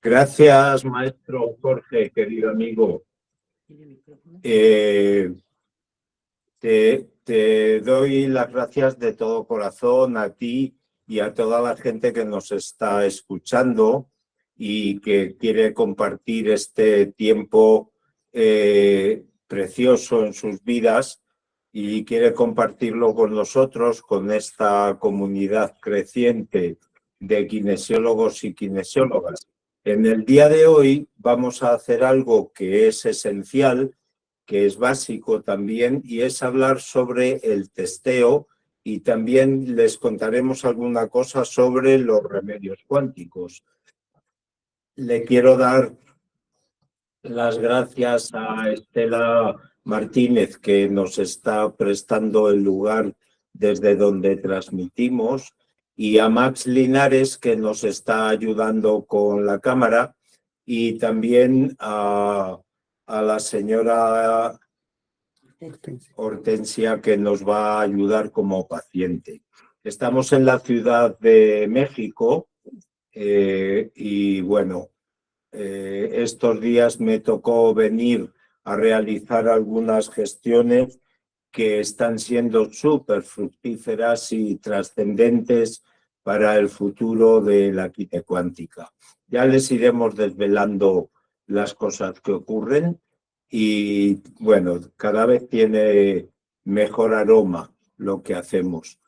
Gracias, maestro Jorge, querido amigo. Te doy las gracias de todo corazón a ti y a toda la gente que nos está escuchando y que quiere compartir este tiempo precioso en sus vidas y quiere compartirlo con nosotros, con esta comunidad creciente de kinesiólogos y kinesiólogas. En el día de hoy vamos a hacer algo que es esencial, que es básico también, y es hablar sobre el testeo, y también les contaremos alguna cosa sobre los remedios cuánticos. Le quiero dar las gracias a Estela Martínez, que nos está prestando el lugar desde donde transmitimos, y a Max Linares, que nos está ayudando con la cámara, y también a la señora Hortensia, que nos va a ayudar como paciente. Estamos en la Ciudad de México y bueno, estos días me tocó venir a realizar algunas gestiones que están siendo súper fructíferas y trascendentes para el futuro de la química cuántica. Ya les iremos desvelando las cosas que ocurren y, bueno, cada vez tiene mejor aroma lo que hacemos.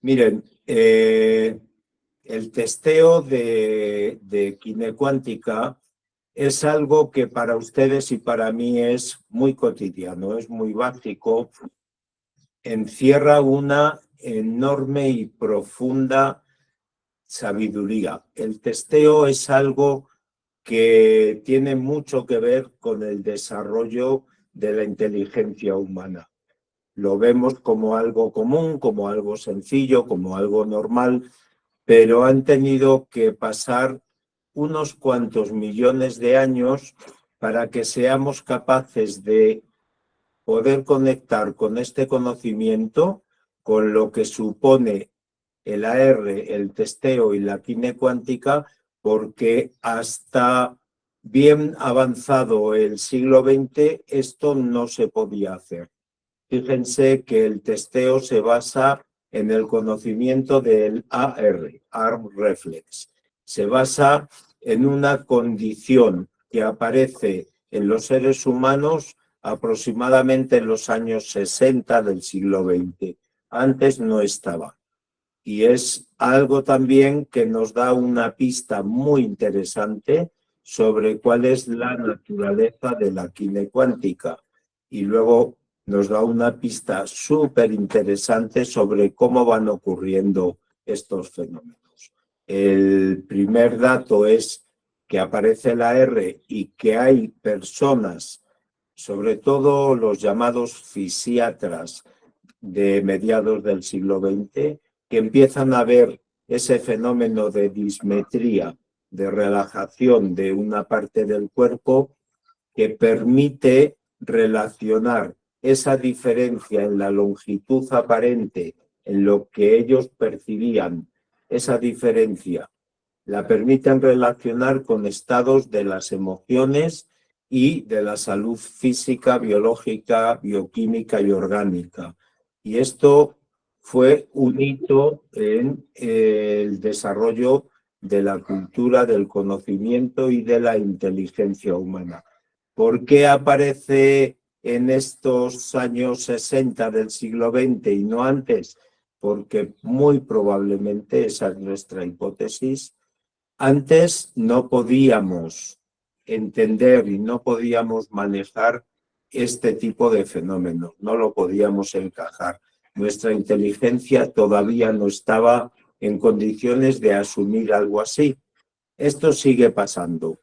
Miren, el testeo de química cuántica es algo que para ustedes y para mí es muy cotidiano, es muy básico, encierra una enorme y profunda sabiduría. El testeo es algo que tiene mucho que ver con el desarrollo de la inteligencia humana. Lo vemos como algo común, como algo sencillo, como algo normal, pero han tenido que pasar unos cuantos millones de años para que seamos capaces de poder conectar con este conocimiento, con lo que supone el AR, el testeo y la química cuántica, porque hasta bien avanzado el siglo XX esto no se podía hacer. Fíjense que el testeo se basa en el conocimiento del Arm Reflex. Se basa en una condición que aparece en los seres humanos aproximadamente en los años 60 del siglo XX. Antes no estaba. Y es algo también que nos da una pista muy interesante sobre cuál es la naturaleza de la química cuántica. Y luego nos da una pista súper interesante sobre cómo van ocurriendo estos fenómenos. El primer dato es que aparece la R y que hay personas, sobre todo los llamados fisiatras de mediados del siglo XX, que empiezan a ver ese fenómeno de dismetría, de relajación de una parte del cuerpo que permite relacionar esa diferencia en la longitud aparente, en lo que ellos percibían, esa diferencia, la permiten relacionar con estados de las emociones y de la salud física, biológica, bioquímica y orgánica. Y esto fue un hito en el desarrollo de la cultura, del conocimiento y de la inteligencia humana. ¿Por qué aparece en estos años 60 del siglo XX y no antes? Porque muy probablemente, esa es nuestra hipótesis, antes no podíamos entender y no podíamos manejar este tipo de fenómenos, no lo podíamos encajar. Nuestra inteligencia todavía no estaba en condiciones de asumir algo así. Esto sigue pasando.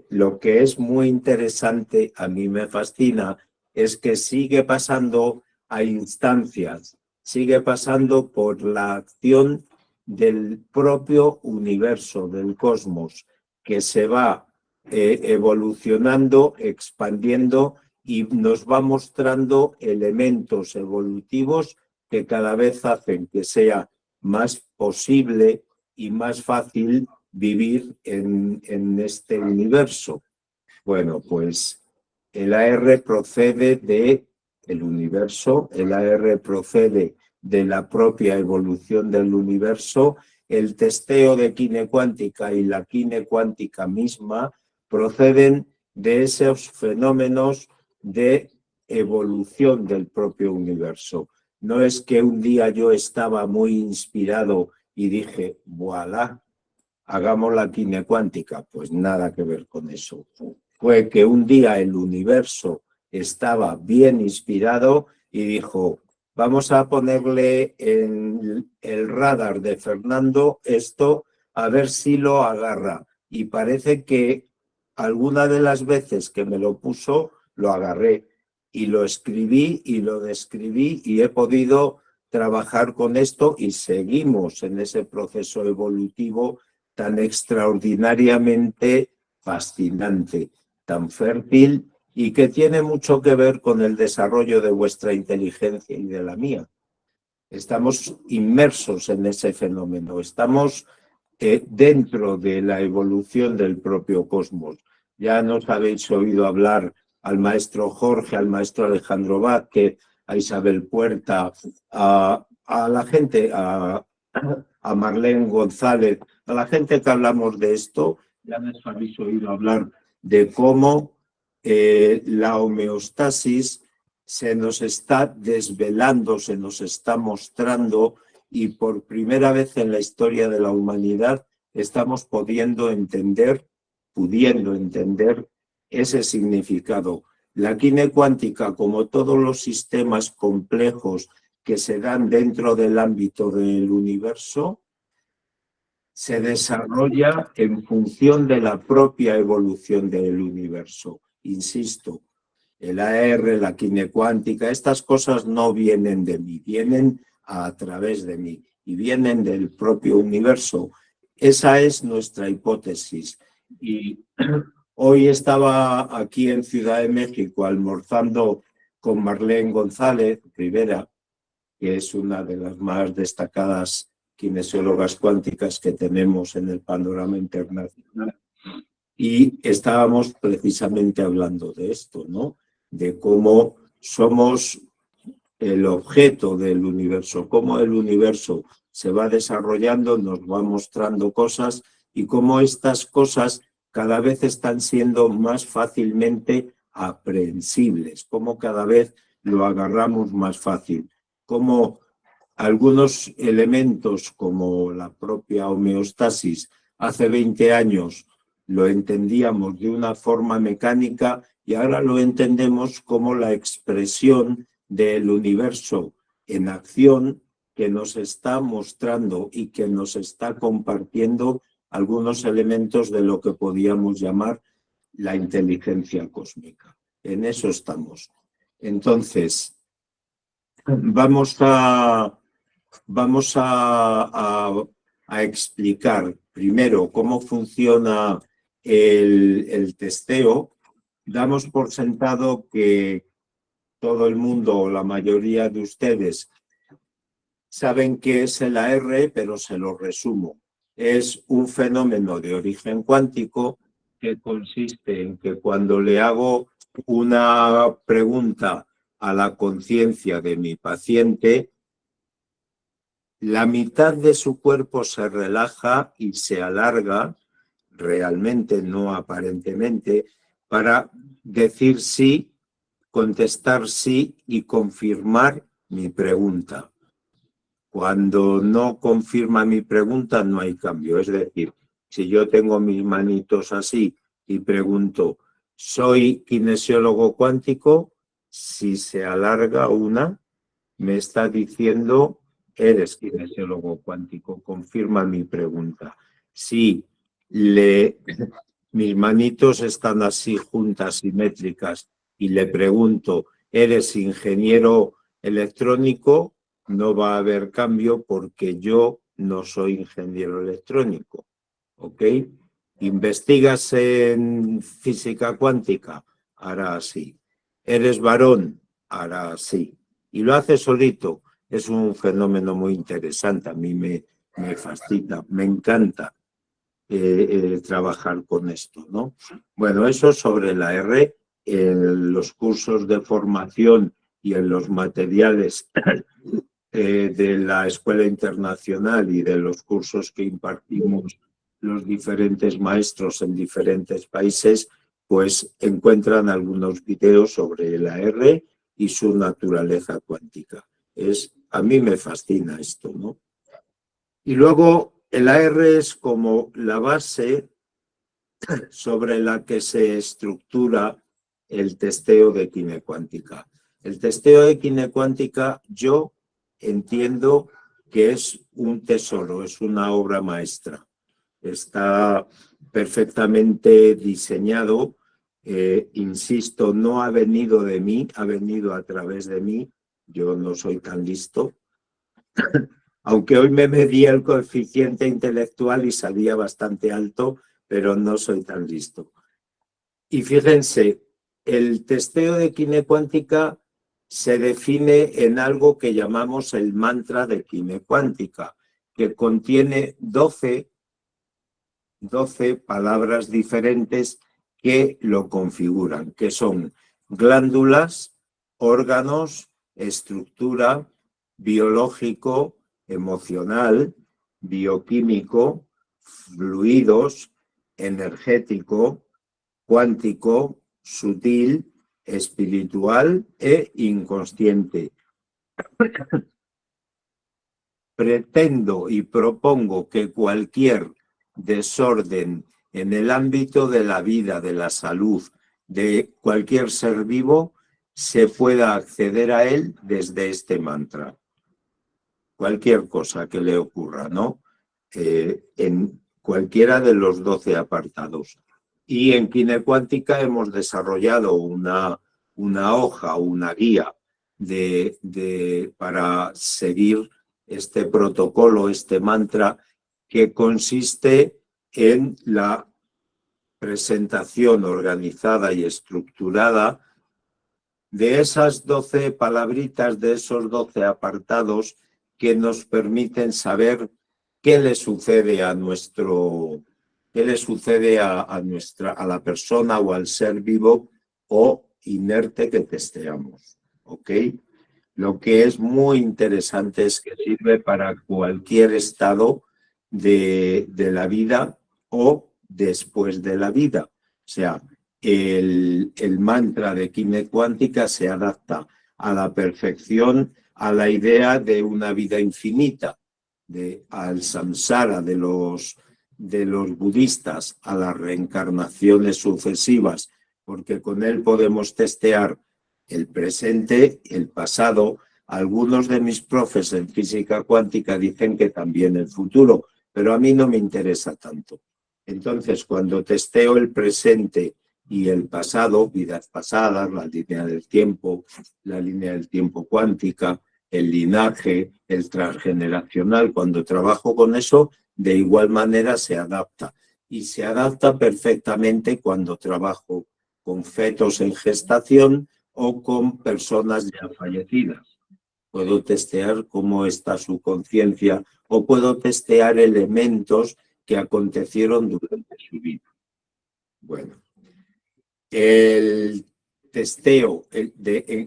Lo que es muy interesante, a mí me fascina, es que sigue pasando a instancias, sigue pasando por la acción del propio universo, del cosmos, que se va evolucionando, expandiendo y nos va mostrando elementos evolutivos que cada vez hacen que sea más posible y más fácil vivir en este universo. Bueno, pues el AR procede del universo, el AR procede de la propia evolución del universo, el testeo de quine cuántica y la quine cuántica misma proceden de esos fenómenos de evolución del propio universo. No es que un día yo estaba muy inspirado y dije, voilà, hagamos la quine cuántica. Pues nada que ver con eso. Fue que un día el universo estaba bien inspirado y dijo, vamos a ponerle en el radar de Fernando esto, a ver si lo agarra. Y parece que alguna de las veces que me lo puso, lo agarré y lo escribí y lo describí y he podido trabajar con esto y seguimos en ese proceso evolutivo tan extraordinariamente fascinante, tan fértil y que tiene mucho que ver con el desarrollo de vuestra inteligencia y de la mía. Estamos inmersos en ese fenómeno, estamos dentro de la evolución del propio cosmos. Ya nos habéis oído hablar al maestro Jorge, al maestro Alejandro Vázquez, a Isabel Puerta, a la gente, a Marlene González, a la gente que hablamos de esto, ya nos habéis oído hablar de cómo la homeostasis se nos está desvelando, se nos está mostrando y por primera vez en la historia de la humanidad estamos pudiendo entender ese significado. La quine cuántica, como todos los sistemas complejos que se dan dentro del ámbito del universo, se desarrolla en función de la propia evolución del universo. Insisto, el AR, la quine cuántica, estas cosas no vienen de mí, vienen a través de mí y vienen del propio universo. Esa es nuestra hipótesis. Y hoy estaba aquí en Ciudad de México almorzando con Marlene González Rivera, que es una de las más destacadas kinesiólogas cuánticas que tenemos en el panorama internacional. Y estábamos precisamente hablando de esto, ¿no? De cómo somos el objeto del universo, cómo el universo se va desarrollando, nos va mostrando cosas y cómo estas cosas cada vez están siendo más fácilmente aprehensibles, cómo cada vez lo agarramos más fácil, cómo algunos elementos como la propia homeostasis hace 20 años lo entendíamos de una forma mecánica y ahora lo entendemos como la expresión del universo en acción que nos está mostrando y que nos está compartiendo algunos elementos de lo que podíamos llamar la inteligencia cósmica. En eso estamos. Entonces, vamos a explicar primero cómo funciona el testeo. Damos por sentado que todo el mundo o la mayoría de ustedes saben qué es el AR, pero se lo resumo. Es un fenómeno de origen cuántico que consiste en que cuando le hago una pregunta a la conciencia de mi paciente, la mitad de su cuerpo se relaja y se alarga, realmente, no aparentemente, para decir sí, contestar sí y confirmar mi pregunta. Cuando no confirma mi pregunta, no hay cambio. Es decir, si yo tengo mis manitos así y pregunto, ¿soy kinesiólogo cuántico? Si se alarga una, me está diciendo, eres kinesiólogo cuántico, confirma mi pregunta. Si mis manitos están así juntas, simétricas, y le pregunto, ¿eres ingeniero electrónico? No va a haber cambio porque yo no soy ingeniero electrónico. ¿Ok? ¿Investigas en física cuántica? Hará así. ¿Eres varón? Hará así. Y lo hace solito. Es un fenómeno muy interesante. A mí me fascina, me encanta. trabajar con esto, ¿no? Bueno, eso sobre la R, en los cursos de formación y en los materiales de la Escuela Internacional y de los cursos que impartimos los diferentes maestros en diferentes países, pues encuentran algunos videos sobre la R y su naturaleza cuántica. A mí me fascina esto, ¿no? Y luego el AR es como la base sobre la que se estructura el testeo de quinecuántica. El testeo de quinecuántica yo entiendo que es un tesoro, es una obra maestra. Está perfectamente diseñado, insisto, no ha venido de mí, ha venido a través de mí. Yo no soy tan listo, aunque hoy me medía el coeficiente intelectual y salía bastante alto, pero no soy tan listo. Y fíjense, el testeo de quinecuántica se define en algo que llamamos el mantra de quinecuántica, que contiene 12 palabras diferentes que lo configuran, que son glándulas, órganos, estructura, biológico, emocional, bioquímico, fluidos, energético, cuántico, sutil, espiritual e inconsciente. Pretendo y propongo que cualquier desorden en el ámbito de la vida, de la salud, de cualquier ser vivo, se pueda acceder a él desde este mantra. Cualquier cosa que le ocurra, ¿no? En cualquiera de los 12 apartados. Y en Quinecuántica hemos desarrollado una hoja, una guía para seguir este protocolo, este mantra, que consiste en la presentación organizada y estructurada de esas 12 palabritas, de esos 12 apartados que nos permiten saber qué le sucede a la persona o al ser vivo o inerte que testeamos, ¿ok? Lo que es muy interesante es que sirve para cualquier estado de la vida o después de la vida. O sea, el mantra de quinecuántica se adapta a la perfección a la idea de una vida infinita, al samsara de los budistas, a las reencarnaciones sucesivas, porque con él podemos testear el presente, el pasado. Algunos de mis profes en física cuántica dicen que también el futuro, pero a mí no me interesa tanto. Entonces, cuando testeo el presente y el pasado, vidas pasadas, la línea del tiempo cuántica, el linaje, el transgeneracional, cuando trabajo con eso, de igual manera se adapta. Y se adapta perfectamente cuando trabajo con fetos en gestación o con personas ya fallecidas. Puedo testear cómo está su conciencia o puedo testear elementos que acontecieron durante su vida. Bueno, el testeo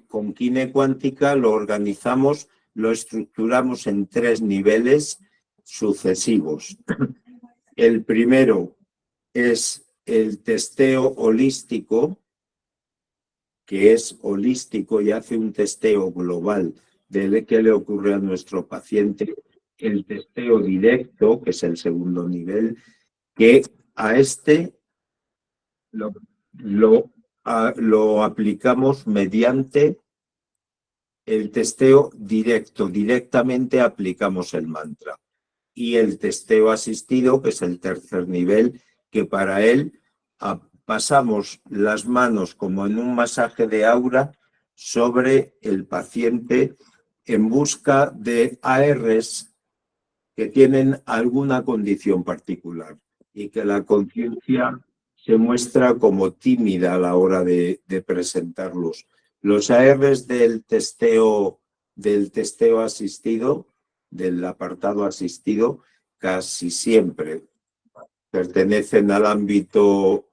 con quinecuántica lo organizamos, lo estructuramos en 3 niveles sucesivos. El primero es el testeo holístico, que es holístico y hace un testeo global de qué le ocurre a nuestro paciente. El testeo directo, que es el segundo nivel, que a este lo aplicamos mediante el testeo directo. Directamente aplicamos el mantra. Y el testeo asistido, que es el tercer nivel, que para él pasamos las manos como en un masaje de aura sobre el paciente en busca de ARs que tienen alguna condición particular y que la conciencia se muestra como tímida a la hora de presentarlos. Los ARs del testeo asistido, del apartado asistido, casi siempre, pertenecen al ámbito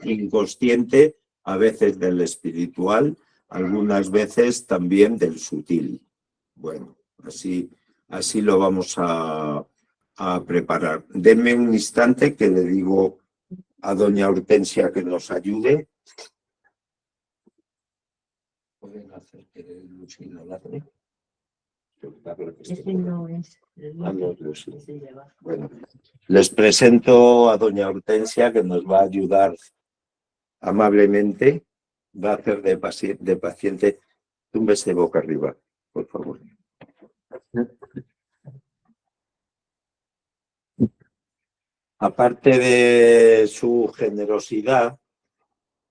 inconsciente, a veces del espiritual, algunas veces también del sutil. Bueno, así lo vamos a preparar. Denme un instante que le digo a doña Hortensia que nos ayude. ¿Pueden hacer que Lucy no la hace? No es. Bueno, les presento a doña Hortensia que nos va a ayudar amablemente. Va a hacer de paciente. Túmbese boca arriba, por favor. Aparte de su generosidad,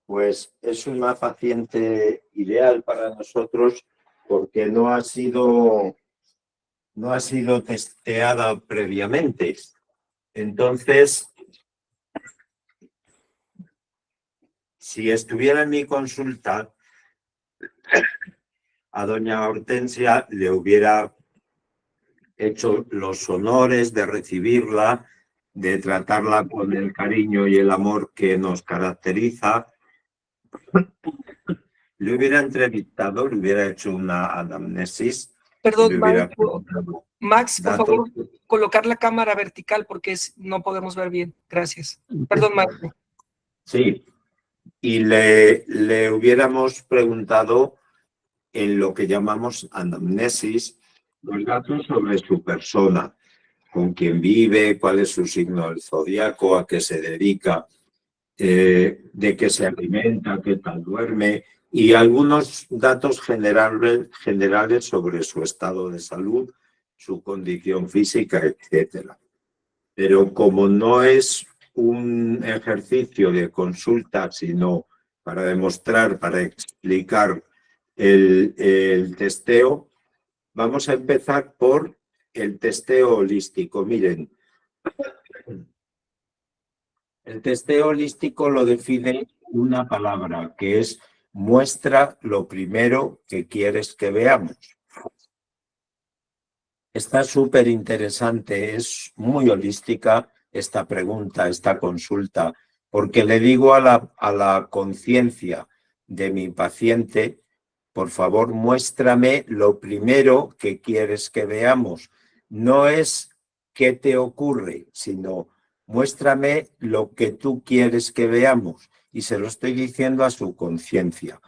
pues es una paciente ideal para nosotros porque no ha sido testeada previamente. Entonces, si estuviera en mi consulta, a doña Hortensia le hubiera hecho los honores de recibirla, de tratarla con el cariño y el amor que nos caracteriza. Le hubiera entrevistado, le hubiera hecho una anamnesis. Perdón, Max, por favor, colocar la cámara vertical porque no podemos ver bien. Gracias. Perdón, Max. Sí, y le hubiéramos preguntado en lo que llamamos anamnesis los datos sobre su persona, con quién vive, cuál es su signo del zodiaco, a qué se dedica, de qué se alimenta, qué tal duerme, y algunos datos generales sobre su estado de salud, su condición física, etcétera. Pero como no es un ejercicio de consulta, sino para demostrar, para explicar el testeo, vamos a empezar por el testeo holístico. Miren, el testeo holístico lo define una palabra, que es muestra lo primero que quieres que veamos. Está súper interesante, es muy holística esta pregunta, esta consulta, porque le digo a la conciencia de mi paciente, por favor, muéstrame lo primero que quieres que veamos. No es qué te ocurre, sino muéstrame lo que tú quieres que veamos. Y se lo estoy diciendo a su conciencia,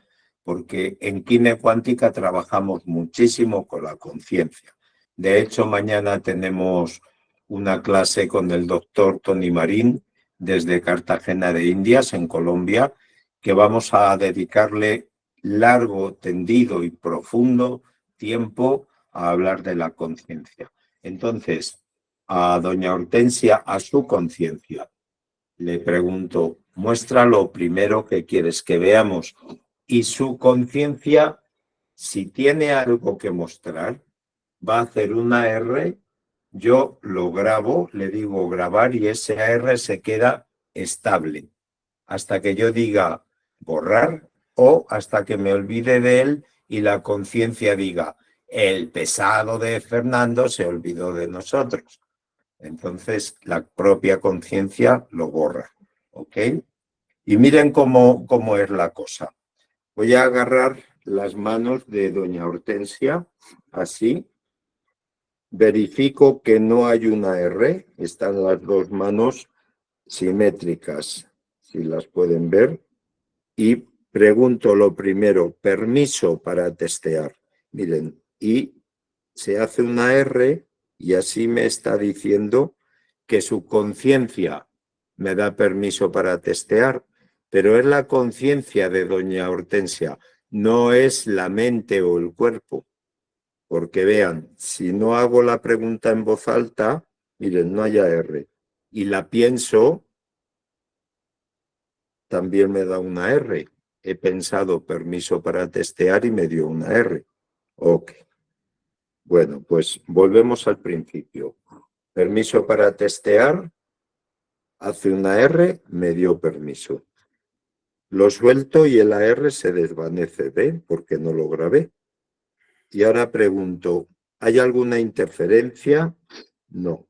porque en Kine Cuántica trabajamos muchísimo con la conciencia. De hecho, mañana tenemos una clase con el doctor Tony Marín desde Cartagena de Indias, en Colombia, que vamos a dedicarle largo, tendido y profundo tiempo a hablar de la conciencia. Entonces, a doña Hortensia, a su conciencia, le pregunto, muestra lo primero que quieres que veamos. Y su conciencia, si tiene algo que mostrar, va a hacer una R, yo lo grabo, le digo grabar y ese R se queda estable hasta que yo diga borrar o hasta que me olvide de él y la conciencia diga el pesado de Fernando se olvidó de nosotros. Entonces la propia conciencia lo borra, ¿ok? Y miren cómo es la cosa. Voy a agarrar las manos de doña Hortensia, así. Verifico que no hay una R, están las dos manos simétricas, si las pueden ver, y pregunto lo primero, permiso para testear. Miren, y se hace una R y así me está diciendo que su conciencia me da permiso para testear, pero es la conciencia de doña Hortensia, no es la mente o el cuerpo. Porque vean, si no hago la pregunta en voz alta, miren, no haya R. Y la pienso, también me da una R. He pensado permiso para testear y me dio una R. Ok. Bueno, pues volvemos al principio. Permiso para testear, hace una R, me dio permiso. Lo suelto y el AR se desvanece, ¿ven? Porque no lo grabé. Y ahora pregunto, ¿hay alguna interferencia? No.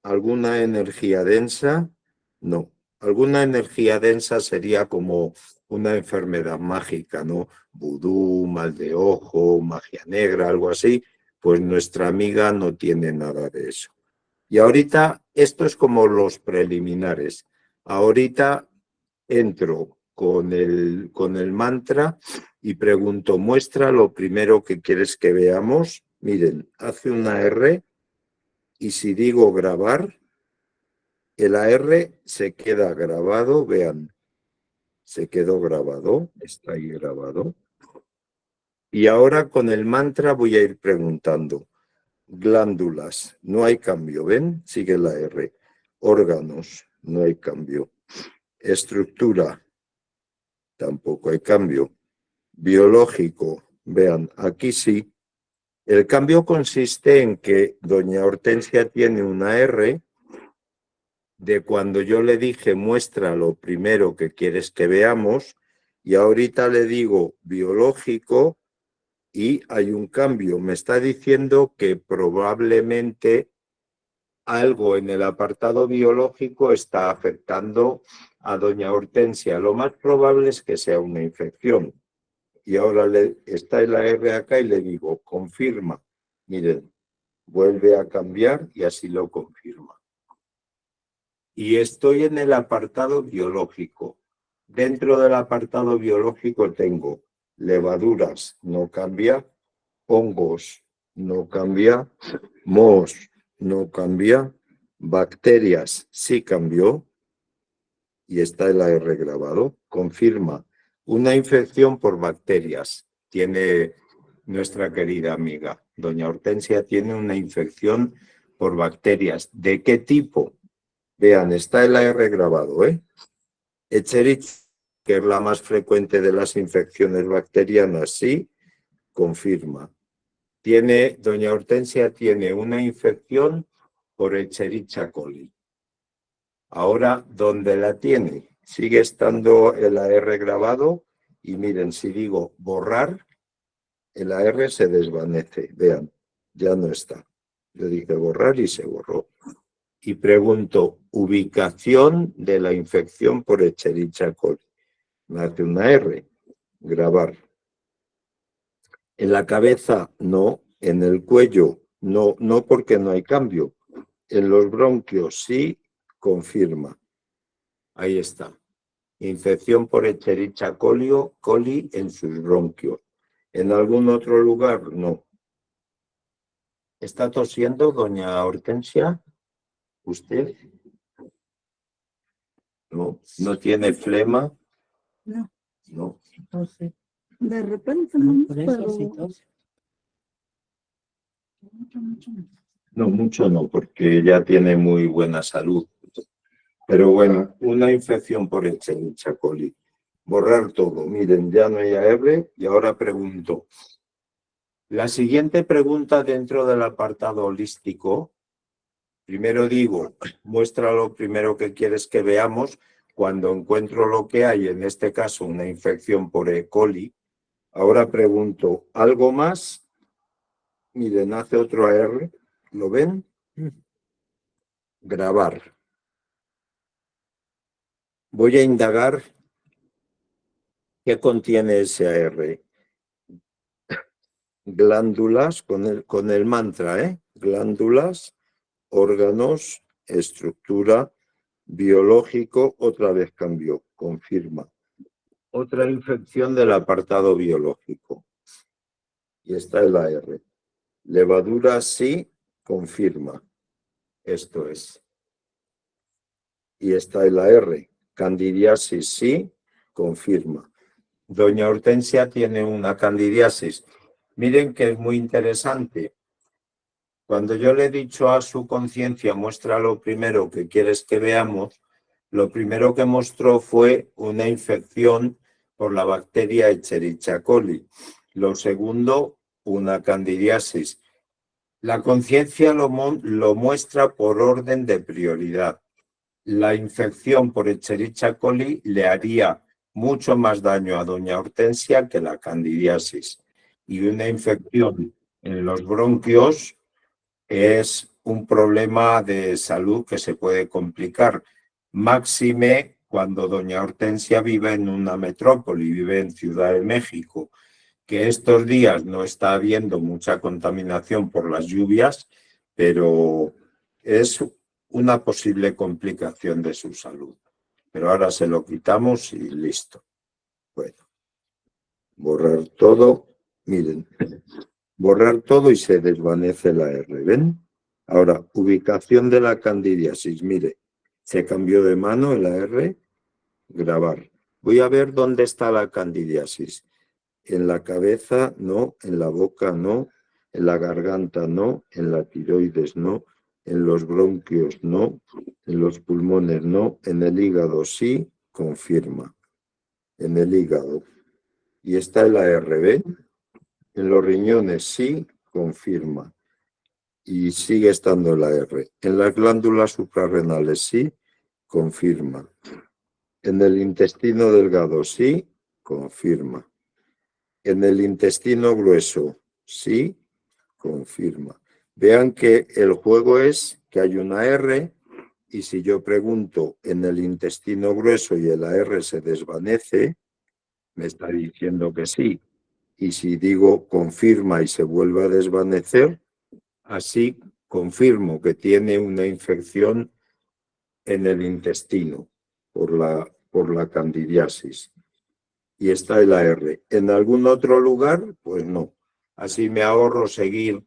¿Alguna energía densa? No. Alguna energía densa sería como una enfermedad mágica, ¿no? Vudú, mal de ojo, magia negra, algo así. Pues nuestra amiga no tiene nada de eso. Y ahorita, esto es como los preliminares. Ahorita entro con el mantra y pregunto, muestra lo primero que quieres que veamos. Miren, hace una R y si digo grabar, el AR se queda grabado, vean, se quedó grabado, está ahí grabado. Y ahora con el mantra voy a ir preguntando. Glándulas, no hay cambio, ¿ven? Sigue la R. Órganos, no hay cambio. Estructura, tampoco hay cambio. Biológico, vean, aquí sí. El cambio consiste en que doña Hortensia tiene una R de cuando yo le dije muestra lo primero que quieres que veamos y ahorita le digo biológico y hay un cambio. Me está diciendo que probablemente algo en el apartado biológico está afectando a doña Hortensia. Lo más probable es que sea una infección. Y ahora está la R acá y le digo, confirma. Miren, vuelve a cambiar y así lo confirma. Y estoy en el apartado biológico. Dentro del apartado biológico tengo levaduras, no cambia, hongos, no cambia, mohos, no cambia, bacterias, sí cambió, y está el AR grabado, confirma una infección por bacterias. Tiene nuestra querida amiga, doña Hortensia, tiene una infección por bacterias. ¿De qué tipo? Vean, está el AR grabado, ¿eh? Escherichia, que es la más frecuente de las infecciones bacterianas, sí, confirma. Doña Hortensia tiene una infección por Escherichia coli. Ahora, ¿dónde la tiene? Sigue estando el AR grabado y miren, si digo borrar, el AR se desvanece. Vean, ya no está. Yo dije borrar y se borró. Y pregunto, ubicación de la infección por Escherichia coli. Me hace una R, grabar. En la cabeza, no. En el cuello, no, no porque no hay cambio. En los bronquios, sí, confirma. Ahí está. Infección por Escherichia coli en sus bronquios. ¿En algún otro lugar? No. ¿Está tosiendo, doña Hortensia? ¿Usted? No. ¿No tiene flema? No. No. Entonces, de repente no, pero... No, mucho no, porque ella tiene muy buena salud. Pero bueno, una infección por Escherichia coli. Borrar todo. Miren, ya no hay AR y ahora pregunto. La siguiente pregunta dentro del apartado holístico, primero digo, muestra lo primero que quieres que veamos. Cuando encuentro lo que hay, en este caso una infección por E. coli, ahora pregunto, ¿algo más? Miren, hace otro AR, ¿lo ven? Grabar. Voy a indagar qué contiene ese AR. Glándulas, con el mantra, ¿eh? Glándulas, órganos, estructura, biológico, otra vez cambió, confirma. Otra infección del apartado biológico. Y está el AR. Levadura, sí, confirma. Esto es. Y está el AR. Candidiasis, sí, confirma. Doña Hortensia tiene una candidiasis. Miren que es muy interesante. Cuando yo le he dicho a su conciencia, muestra lo primero que quieres que veamos, lo primero que mostró fue una infección por la bacteria Escherichia coli. Lo segundo, una candidiasis. La conciencia lo muestra por orden de prioridad. La infección por Escherichia coli le haría mucho más daño a doña Hortensia que la candidiasis. Y una infección en los bronquios es un problema de salud que se puede complicar. Máxime cuando doña Hortensia vive en una metrópoli, vive en Ciudad de México, que estos días no está habiendo mucha contaminación por las lluvias, pero es una posible complicación de su salud. Pero ahora se lo quitamos y listo. Bueno, borrar todo. Miren, borrar todo y se desvanece la R. ¿Ven? Ahora, ubicación de la candidiasis. Mire, se cambió de mano en la R. Grabar. Voy a ver dónde está la candidiasis. En la cabeza no, en la boca no, en la garganta no, en la tiroides no, en los bronquios no, en los pulmones no, en el hígado sí, confirma. En el hígado. Y está en la RB. En los riñones sí, confirma. Y sigue estando en la R. En las glándulas suprarrenales sí, confirma. En el intestino delgado sí, confirma. En el intestino grueso sí, confirma. Vean que el juego es que hay una R y si yo pregunto en el intestino grueso y la R se desvanece, me está diciendo que sí. Y si digo confirma y se vuelve a desvanecer, así confirmo que tiene una infección en el intestino por la candidiasis. Y está en la R. ¿En algún otro lugar? Pues no. Así me ahorro seguir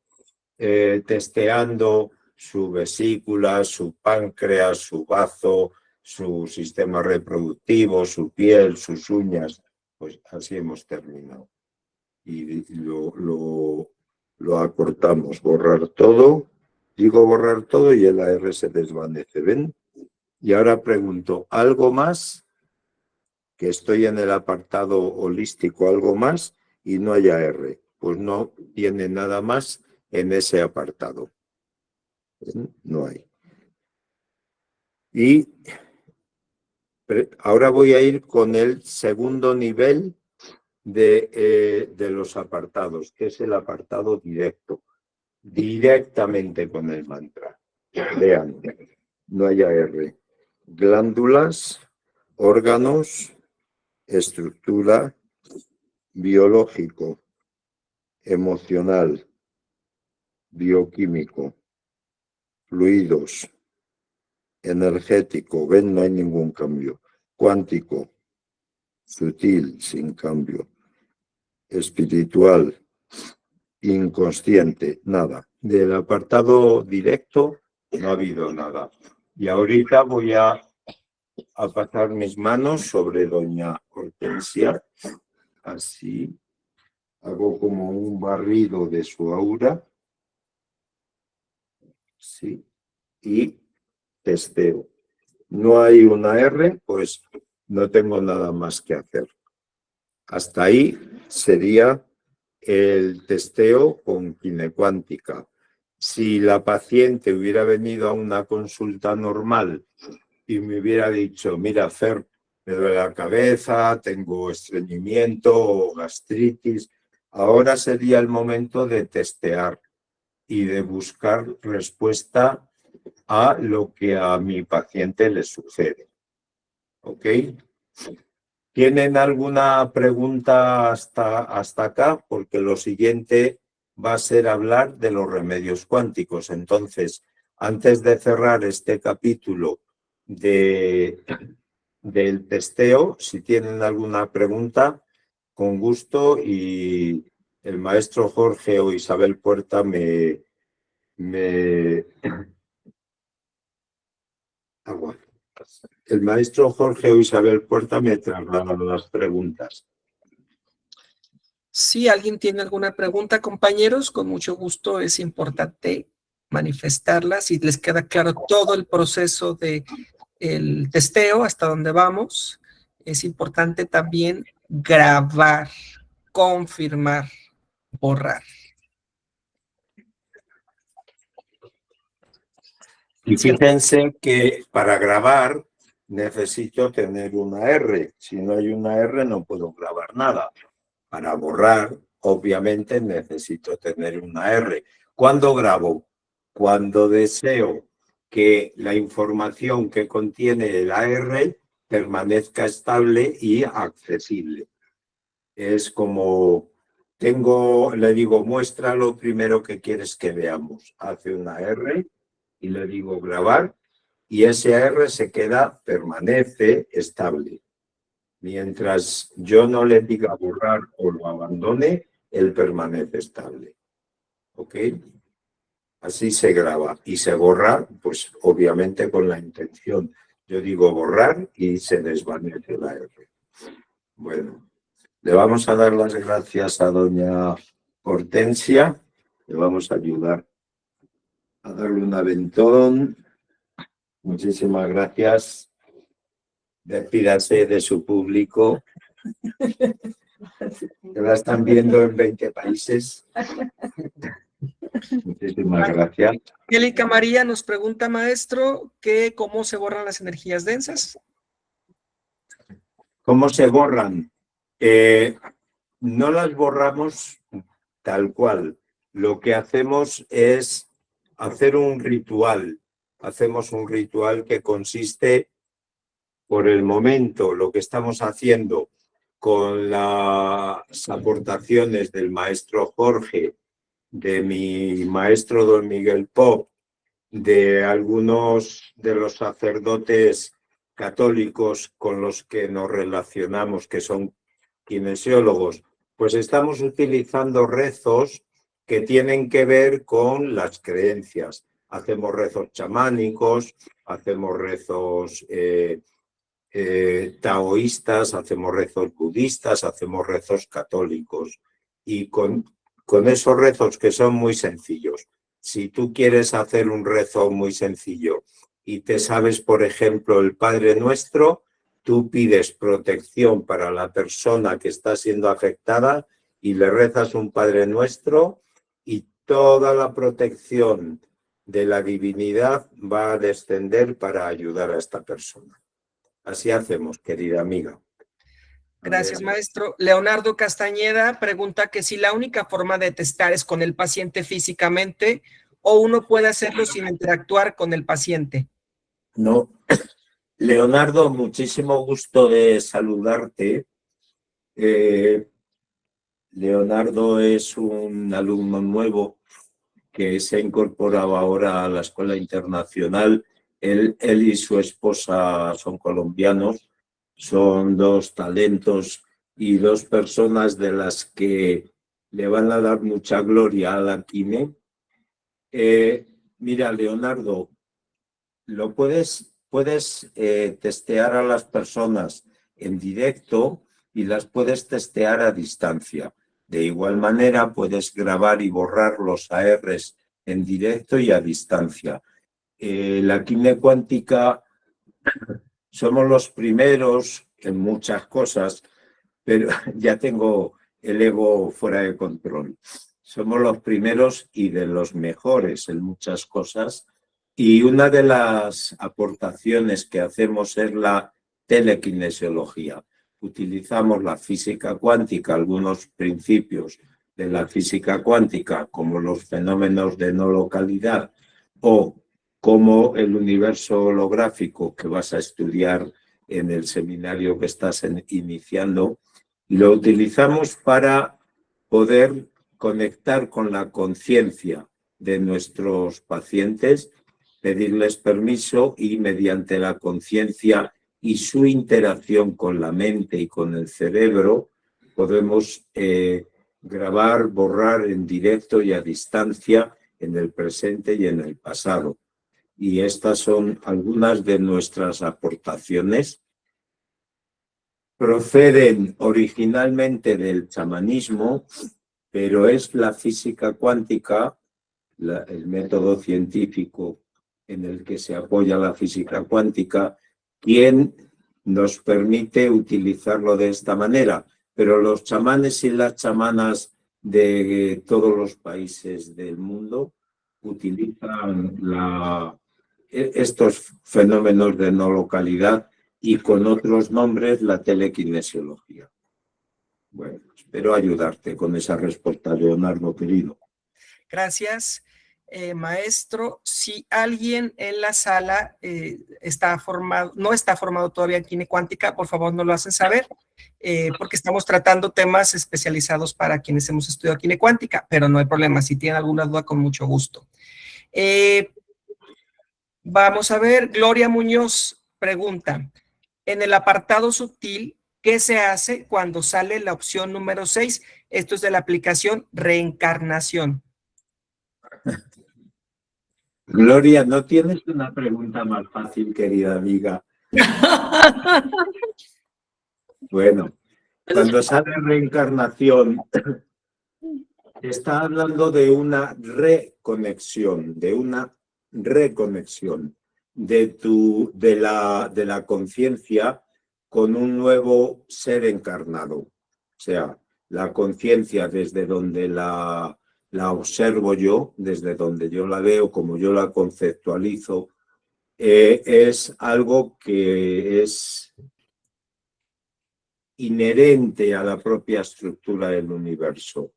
testeando su vesícula, su páncreas, su bazo, su sistema reproductivo, su piel, sus uñas. Pues así hemos terminado. Y lo acortamos. Borrar todo. Digo borrar todo y el AR se desvanece. ¿Ven? Y ahora pregunto, ¿algo más? Que estoy en el apartado holístico, algo más, y no haya R. Pues no tiene nada más en ese apartado. No hay. Y ahora voy a ir con el segundo nivel de los apartados, que es el apartado directo. Directamente con el mantra. Vean, no haya R. Glándulas, órganos, estructura, biológico, emocional, bioquímico, fluidos, energético, ven, no hay ningún cambio, cuántico, sutil, sin cambio, espiritual, inconsciente, nada. Del apartado directo no ha habido nada. Y ahorita voy a pasar mis manos sobre doña Hortensia, así, hago como un barrido de su aura. Sí, y testeo. No hay una R, pues no tengo nada más que hacer. Hasta ahí sería el testeo con kinecuántica. Si la paciente hubiera venido a una consulta normal y me hubiera dicho, mira, Fer, me duele la cabeza, tengo estreñimiento o gastritis, ahora sería el momento de testear y de buscar respuesta a lo que a mi paciente le sucede. ¿Ok? ¿Tienen alguna pregunta hasta acá? Porque lo siguiente va a ser hablar de los remedios cuánticos. Entonces, antes de cerrar este capítulo del testeo, si tienen alguna pregunta, con gusto, y el maestro Jorge o Isabel Puerta el maestro Jorge o Isabel Puerta me trasladan las preguntas. Si alguien tiene alguna pregunta, compañeros, con mucho gusto es importante manifestarlas y les queda claro todo el proceso de el testeo, hasta dónde vamos. Es importante también grabar, confirmar, borrar. Y fíjense que para grabar necesito tener una R. Si no hay una R no puedo grabar nada. Para borrar, obviamente, necesito tener una R. ¿Cuándo grabo? Cuando deseo que la información que contiene el AR permanezca estable y accesible. Es como, le digo, muestra lo primero que quieres que veamos. Hace una AR y le digo grabar y ese AR permanece estable. Mientras yo no le diga borrar o lo abandone, él permanece estable. ¿Ok? Así se graba y se borra, pues obviamente con la intención. Yo digo borrar y se desvanece la R. Bueno, le vamos a dar las gracias a doña Hortensia. Le vamos a ayudar a darle un aventón. Muchísimas gracias. Despídase de su público. Que la están viendo en 20 países. Muchísimas gracias. Angélica María nos pregunta, maestro, que cómo se borran las energías densas. ¿Cómo se borran? No las borramos tal cual. Lo que hacemos es hacer un ritual. Hacemos un ritual que consiste, por el momento, lo que estamos haciendo con las aportaciones del maestro Jorge, de mi maestro don Miguel Pop, de algunos de los sacerdotes católicos con los que nos relacionamos, que son kinesiólogos, pues estamos utilizando rezos que tienen que ver con las creencias. Hacemos rezos chamánicos, hacemos rezos taoístas, hacemos rezos budistas, hacemos rezos católicos. Y con esos rezos que son muy sencillos. Si tú quieres hacer un rezo muy sencillo y te sabes, por ejemplo, el Padre Nuestro, tú pides protección para la persona que está siendo afectada y le rezas un Padre Nuestro y toda la protección de la divinidad va a descender para ayudar a esta persona. Así hacemos, querida amiga. Gracias, maestro. Leonardo Castañeda pregunta que si la única forma de testar es con el paciente físicamente o uno puede hacerlo sin interactuar con el paciente. No. Leonardo, muchísimo gusto de saludarte. Leonardo es un alumno nuevo que se ha incorporado ahora a la Escuela Internacional. Él y su esposa son colombianos, son dos talentos y dos personas de las que le van a dar mucha gloria a la Kine. Mira, Leonardo, lo puedes testear a las personas en directo y las puedes testear a distancia. De igual manera, puedes grabar y borrar los ARs en directo y a distancia. La Kine cuántica somos los primeros en muchas cosas, pero ya tengo el ego fuera de control. Somos los primeros y de los mejores en muchas cosas. Y una de las aportaciones que hacemos es la telekinesiología. Utilizamos la física cuántica, algunos principios de la física cuántica, como los fenómenos de no localidad o como el universo holográfico que vas a estudiar en el seminario que estás iniciando, y lo utilizamos para poder conectar con la conciencia de nuestros pacientes, pedirles permiso y mediante la conciencia y su interacción con la mente y con el cerebro podemos grabar, borrar en directo y a distancia en el presente y en el pasado. Y estas son algunas de nuestras aportaciones. Proceden originalmente del chamanismo, pero es la física cuántica, el método científico en el que se apoya la física cuántica, quien nos permite utilizarlo de esta manera. Pero los chamanes y las chamanas de todos los países del mundo utilizan estos fenómenos de no localidad y con otros nombres la telekinesiología. Bueno, espero ayudarte con esa respuesta, Leonardo, querido. Gracias. maestro, si alguien en la sala no está formado todavía en química cuántica, por favor nos lo hacen saber, porque estamos tratando temas especializados para quienes hemos estudiado química cuántica, pero no hay problema, si tienen alguna duda, con mucho gusto. Vamos a ver, Gloria Muñoz pregunta, en el apartado sutil, ¿qué se hace cuando sale la opción número 6? Esto es de la aplicación reencarnación. Gloria, ¿no tienes una pregunta más fácil, querida amiga? Bueno, cuando sale reencarnación, está hablando de una reconexión, de la conciencia con un nuevo ser encarnado. O sea, la conciencia desde donde la observo yo, desde donde yo la veo, como yo la conceptualizo, es algo que es inherente a la propia estructura del universo.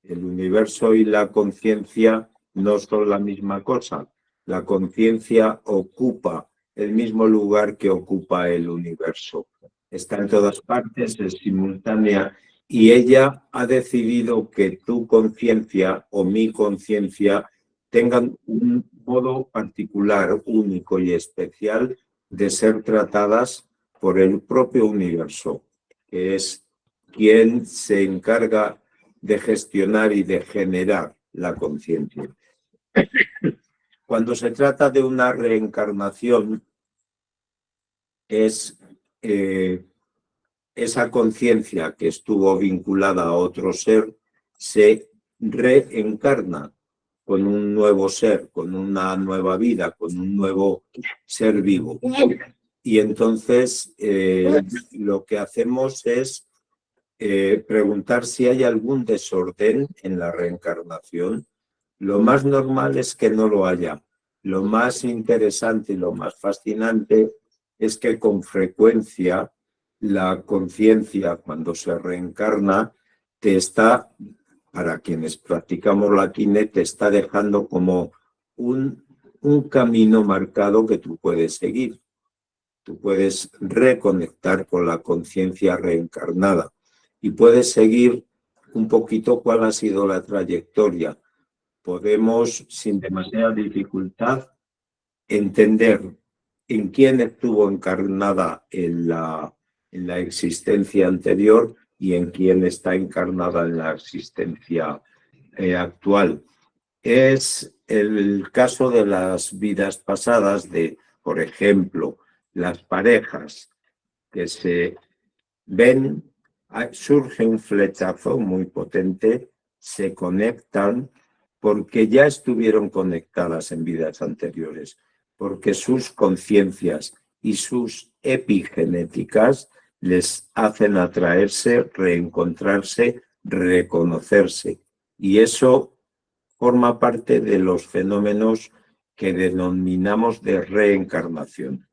El universo y la conciencia no son la misma cosa. La conciencia ocupa el mismo lugar que ocupa el universo. Está en todas partes, es simultánea, y ella ha decidido que tu conciencia o mi conciencia tengan un modo particular, único y especial de ser tratadas por el propio universo, que es quien se encarga de gestionar y de generar la conciencia. Cuando se trata de una reencarnación, es esa conciencia que estuvo vinculada a otro ser, se reencarna con un nuevo ser, con una nueva vida, con un nuevo ser vivo. Y entonces lo que hacemos es preguntar si hay algún desorden en la reencarnación. Lo más normal es que no lo haya. Lo más interesante y lo más fascinante es que con frecuencia la conciencia, cuando se reencarna, te está, para quienes practicamos la quine, te está dejando como un camino marcado que tú puedes seguir. Tú puedes reconectar con la conciencia reencarnada y puedes seguir un poquito cuál ha sido la trayectoria. Podemos, sin demasiada dificultad, entender en quién estuvo encarnada en la existencia anterior y en quién está encarnada en la existencia actual. Es el caso de las vidas pasadas de, por ejemplo, las parejas que se ven, surge un flechazo muy potente, se conectan porque ya estuvieron conectadas en vidas anteriores, porque sus conciencias y sus epigenéticas les hacen atraerse, reencontrarse, reconocerse. Y eso forma parte de los fenómenos que denominamos de reencarnación.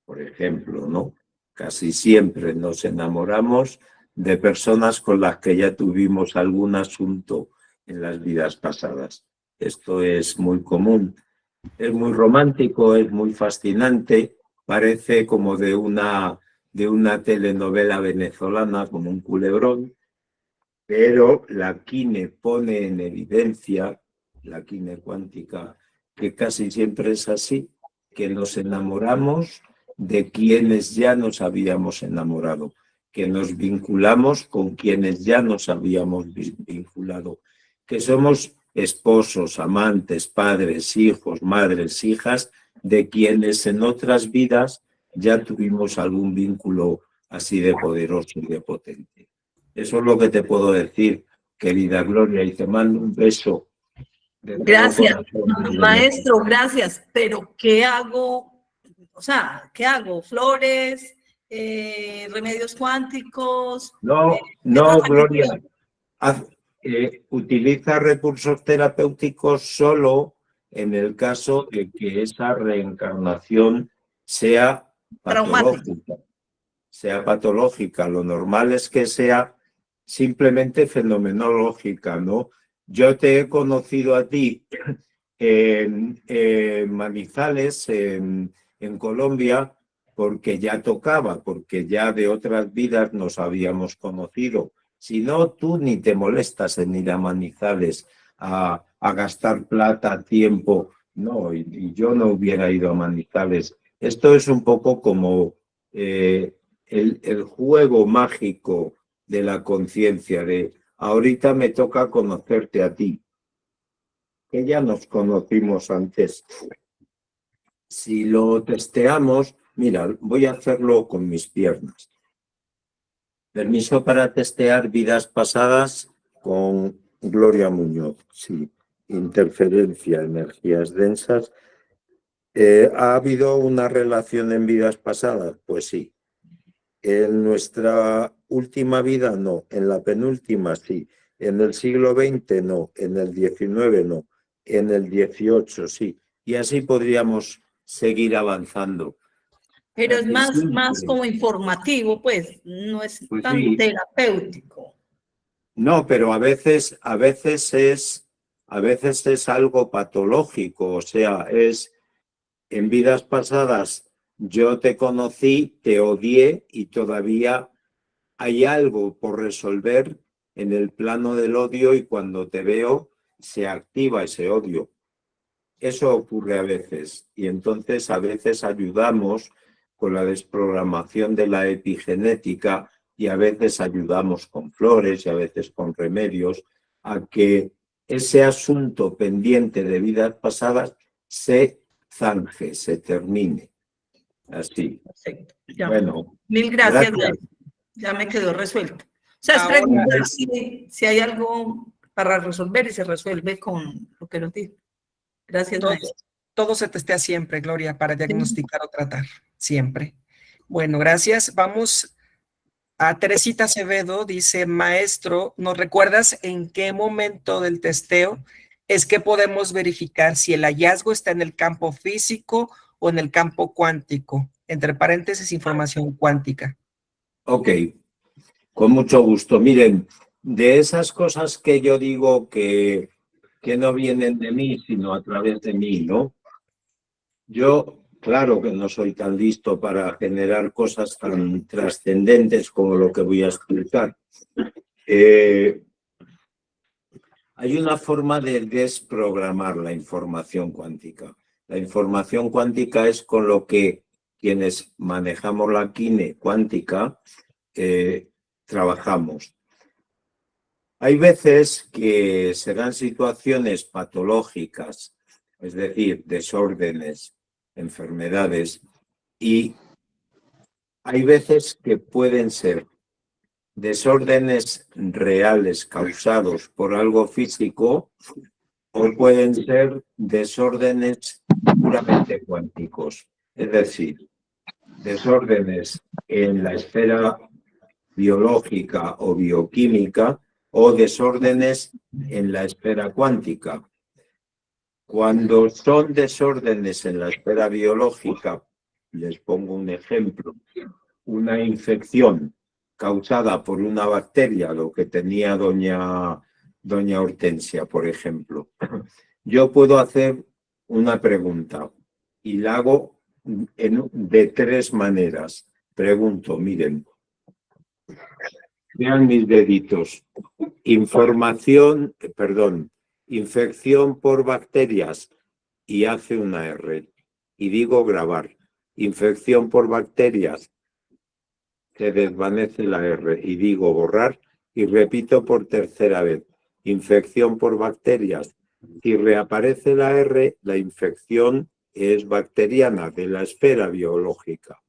Por ejemplo, ¿no? Casi siempre nos enamoramos de personas con las que ya tuvimos algún asunto en las vidas pasadas. Esto es muy común. Es muy romántico, es muy fascinante, parece como de una telenovela venezolana, como un culebrón, pero la quine pone en evidencia, la quine cuántica, que casi siempre es así, que nos enamoramos de quienes ya nos habíamos enamorado, que nos vinculamos con quienes ya nos habíamos vinculado, que somos esposos, amantes, padres, hijos, madres, hijas, de quienes en otras vidas ya tuvimos algún vínculo así de poderoso y de potente. Eso es lo que te puedo decir, querida Gloria, y te mando un beso. Gracias, maestro, gracias. Pero ¿qué hago? O sea, ¿qué hago? ¿Flores? ¿Remedios cuánticos? No, Gloria. Utiliza recursos terapéuticos solo en el caso de que esa reencarnación sea patológica. Lo normal es que sea simplemente fenomenológica, ¿no? Yo te he conocido a ti en Manizales, en Colombia, porque ya tocaba, porque ya de otras vidas nos habíamos conocido. Si no, tú ni te molestas en ir a Manizales a gastar plata, tiempo. No, y yo no hubiera ido a Manizales. Esto es un poco como el juego mágico de la conciencia, de ahorita me toca conocerte a ti, que ya nos conocimos antes. Si lo testeamos, mira, voy a hacerlo con mis piernas. Permiso para testear vidas pasadas con Gloria Muñoz. Sí, interferencia, energías densas. ¿Ha habido una relación en vidas pasadas? Pues sí. En nuestra última vida no, en la penúltima sí, en el siglo XX no, en el XIX no, en el XVIII sí. Y así podríamos seguir avanzando. Pero es más Siempre. como informativo, pues, no es Pues tan sí. terapéutico. No, pero a veces es algo patológico, o sea, es en vidas pasadas yo te conocí, te odié y todavía hay algo por resolver en el plano del odio y cuando te veo se activa ese odio. Eso ocurre a veces y entonces a veces ayudamos con la desprogramación de la epigenética y a veces ayudamos con flores y a veces con remedios a que ese asunto pendiente de vidas pasadas se zanje, se termine. Así. Perfecto. Ya. Bueno, Mil gracias. gracias. Ya me quedó resuelto. O sea, es Ahora- preguntar si hay algo para resolver y se resuelve con lo que nos dijo. Gracias, Todo, maestro. todo se testea siempre, Gloria, para diagnosticar o tratar, siempre. Bueno, gracias. Vamos a Teresita Acevedo, dice, maestro, ¿nos recuerdas en qué momento del testeo es que podemos verificar si el hallazgo está en el campo físico o en el campo cuántico? Entre paréntesis, información cuántica. Ok, con mucho gusto. Miren, de esas cosas que yo digo que no vienen de mí, sino a través de mí, ¿no? Yo, claro que no soy tan listo para generar cosas tan trascendentes como lo que voy a explicar. Hay una forma de desprogramar la información cuántica. La información cuántica es con lo que quienes manejamos la quine cuántica trabajamos. Hay veces que se dan situaciones patológicas, es decir, desórdenes, enfermedades, y hay veces que pueden ser desórdenes reales causados por algo físico o pueden ser desórdenes puramente cuánticos, es decir, desórdenes en la esfera biológica o bioquímica o desórdenes en la esfera cuántica. Cuando son desórdenes en la esfera biológica, les pongo un ejemplo, una infección causada por una bacteria, lo que tenía doña Hortensia, por ejemplo. Yo puedo hacer una pregunta y la hago de tres maneras. Pregunto, miren, vean mis deditos. Infección por bacterias y hace una R. Y digo grabar. Infección por bacterias, se desvanece la R y digo borrar y repito por tercera vez. Infección por bacterias. Si reaparece la R, la infección es bacteriana de la esfera biológica.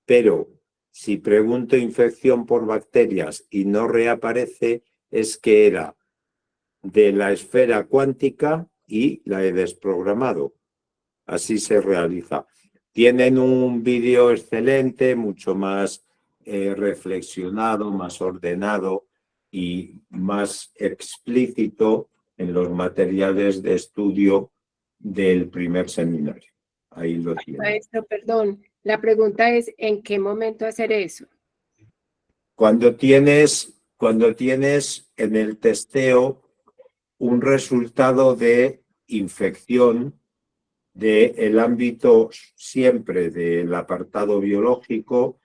Pero si pregunto infección por bacterias y no reaparece, es que era de la esfera cuántica y la he desprogramado. Así se realiza. Tienen un vídeo excelente, mucho más reflexionado, más ordenado y más explícito en los materiales de estudio del primer seminario. Ahí lo tienen. Maestro, perdón, la pregunta es, ¿en qué momento hacer eso? Cuando tienes en el testeo un resultado de infección del ámbito siempre del apartado biológico,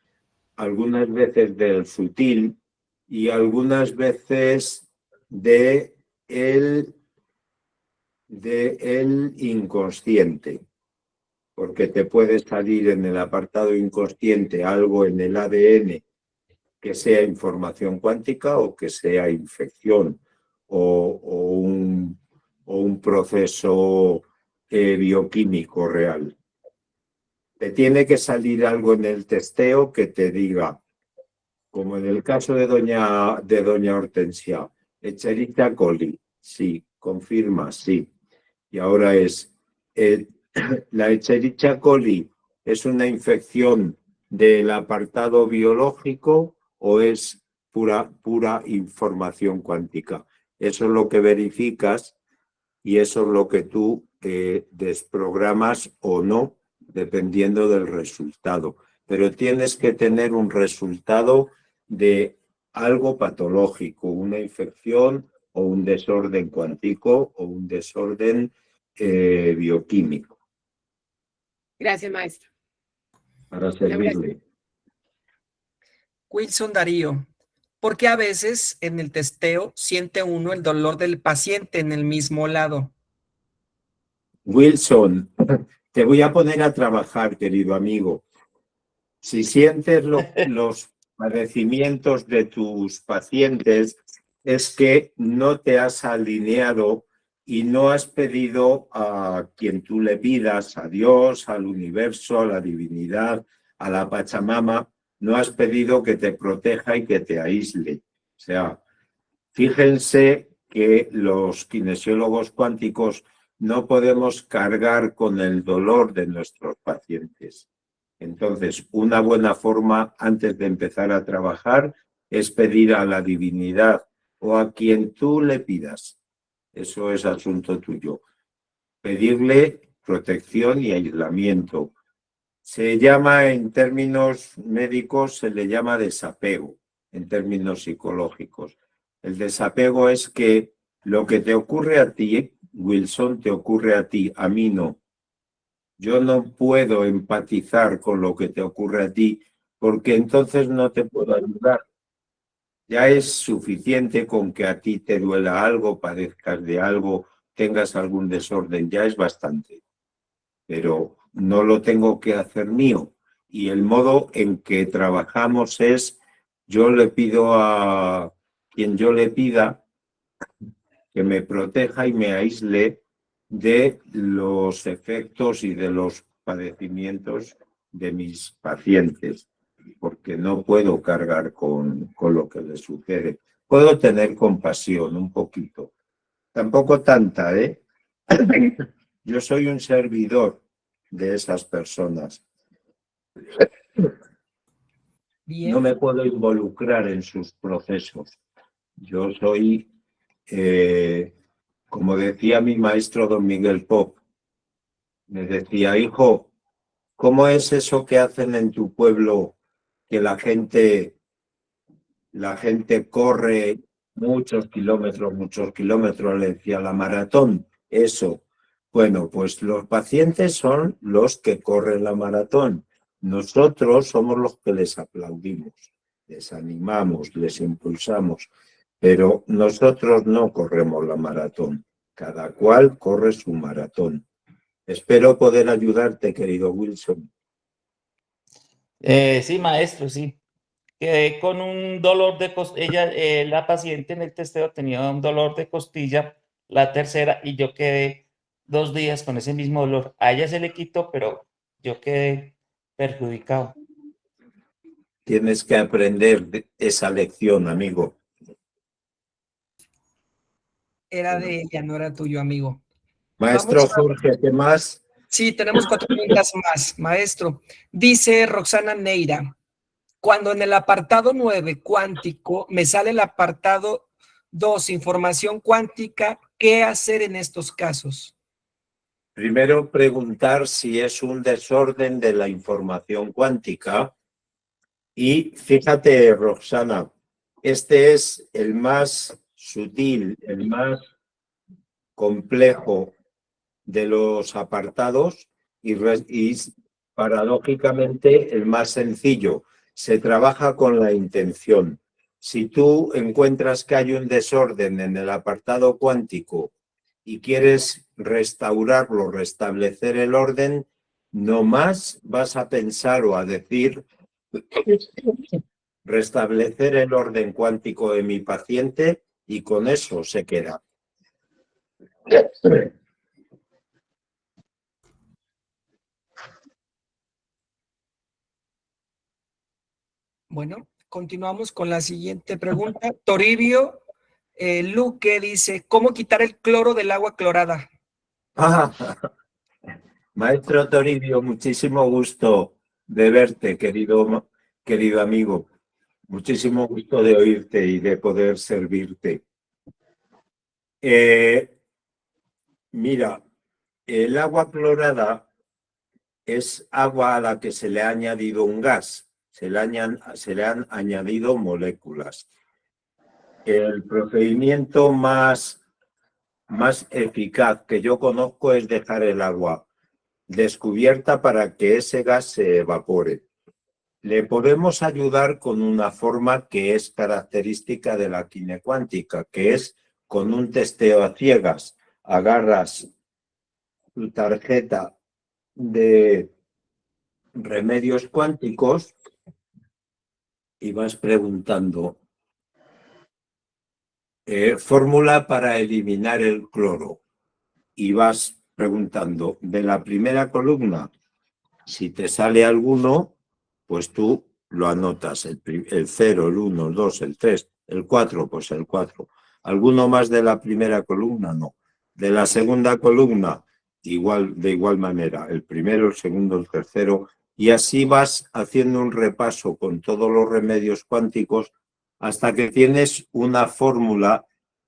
algunas veces del sutil y algunas veces de el inconsciente, porque te puede salir en el apartado inconsciente algo en el ADN que sea información cuántica o que sea infección o un proceso bioquímico real. Te tiene que salir algo en el testeo que te diga, como en el caso de doña Hortensia, Escherichia coli, sí, confirma, sí. Y ahora es, la Escherichia coli es una infección del apartado biológico o es pura información cuántica. Eso es lo que verificas y eso es lo que tú desprogramas o no, dependiendo del resultado. Pero tienes que tener un resultado de algo patológico, una infección o un desorden cuántico o un desorden bioquímico. Gracias, maestro. Para servirle. Wilson Darío, ¿por qué a veces en el testeo siente uno el dolor del paciente en el mismo lado? Wilson, te voy a poner a trabajar, querido amigo. Si sientes los padecimientos de tus pacientes, es que no te has alineado y no has pedido a quien tú le pidas, a Dios, al universo, a la divinidad, a la Pachamama, no has pedido que te proteja y que te aísle. O sea, fíjense que los kinesiólogos cuánticos no podemos cargar con el dolor de nuestros pacientes. Entonces, una buena forma antes de empezar a trabajar es pedir a la divinidad o a quien tú le pidas. Eso es asunto tuyo. Pedirle protección y aislamiento. Se llama, en términos médicos, se le llama desapego, en términos psicológicos. El desapego es que lo que te ocurre a ti, Wilson, te ocurre a ti, a mí no. Yo no puedo empatizar con lo que te ocurre a ti porque entonces no te puedo ayudar. Ya es suficiente con que a ti te duela algo, padezcas de algo, tengas algún desorden, ya es bastante. Pero no lo tengo que hacer mío. Y el modo en que trabajamos es, yo le pido a quien yo le pida que me proteja y me aísle de los efectos y de los padecimientos de mis pacientes, porque no puedo cargar con lo que les sucede. Puedo tener compasión un poquito, tampoco tanta, ¿eh? Yo soy un servidor de esas personas. Bien. No me puedo involucrar en sus procesos. Yo soy, como decía mi maestro don Miguel Pop, me decía, hijo, ¿cómo es eso que hacen en tu pueblo que la gente corre muchos kilómetros, le decía la maratón? Eso. Bueno, pues los pacientes son los que corren la maratón. Nosotros somos los que les aplaudimos, les animamos, les impulsamos, pero nosotros no corremos la maratón. Cada cual corre su maratón. Espero poder ayudarte, querido Wilson. Sí, maestro, sí. Quedé con un dolor de costilla. La paciente en el testeo tenía un dolor de costilla, la tercera, y yo quedé 2 días con ese mismo dolor. A ella se le quitó, pero yo quedé perjudicado. Tienes que aprender esa lección, amigo. Era de ella, no era tuyo, amigo. Maestro Jorge, ¿qué más? Sí, tenemos 4 preguntas más, maestro. Dice Roxana Neira, cuando en el apartado 9, cuántico, me sale el apartado 2, información cuántica, ¿qué hacer en estos casos? Primero, preguntar si es un desorden de la información cuántica. Y fíjate, Roxana, este es el más sutil, el más complejo de los apartados y paradójicamente el más sencillo. Se trabaja con la intención. Si tú encuentras que hay un desorden en el apartado cuántico y quieres restaurarlo, restablecer el orden, no más vas a pensar o a decir restablecer el orden cuántico de mi paciente y con eso se queda. Bueno, continuamos con la siguiente pregunta. Toribio Luque dice, ¿cómo quitar el cloro del agua clorada? Maestro Toribio, muchísimo gusto de verte, querido amigo. Muchísimo gusto de oírte y de poder servirte. Mira, el agua clorada es agua a la que se le ha añadido un gas, se le han añadido moléculas. El procedimiento más eficaz que yo conozco es dejar el agua descubierta para que ese gas se evapore. Le podemos ayudar con una forma que es característica de la quinecuántica, que es con un testeo a ciegas. Agarras tu tarjeta de remedios cuánticos y vas preguntando fórmula para eliminar el cloro y vas preguntando de la primera columna, si te sale alguno, pues tú lo anotas, el 0, el 1, el 2, el 3, el 4, pues el 4. ¿Alguno más de la primera columna? No. De la segunda columna, de igual manera, el primero, el segundo, el tercero, y así vas haciendo un repaso con todos los remedios cuánticos hasta que tienes una fórmula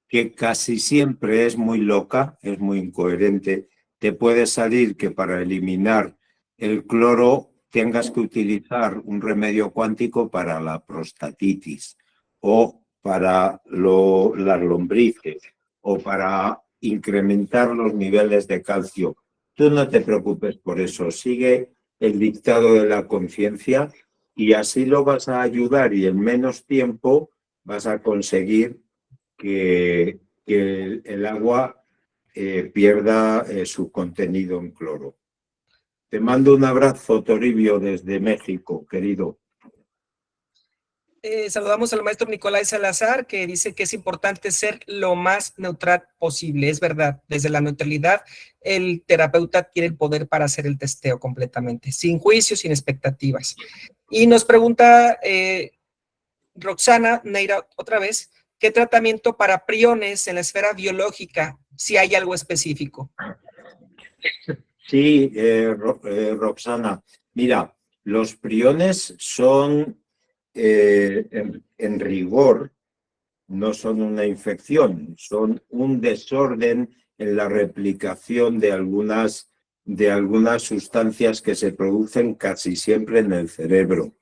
que casi siempre es muy loca, es muy incoherente. Te puede salir que para eliminar el cloro tengas que utilizar un remedio cuántico para la prostatitis o para las lombrices o para incrementar los niveles de calcio. Tú no te preocupes por eso, sigue el dictado de la conciencia y así lo vas a ayudar y en menos tiempo vas a conseguir que el agua pierda su contenido en cloro. Te mando un abrazo, Toribio, desde México, querido. Saludamos al maestro Nicolás Salazar, que dice que es importante ser lo más neutral posible. Es verdad, desde la neutralidad, el terapeuta adquiere el poder para hacer el testeo completamente, sin juicios, sin expectativas. Y nos pregunta Roxana Neira otra vez, ¿qué tratamiento para priones en la esfera biológica, si hay algo específico? Sí, Roxana, mira, los priones son, en rigor, no son una infección, son un desorden en la replicación de algunas sustancias que se producen casi siempre en el cerebro.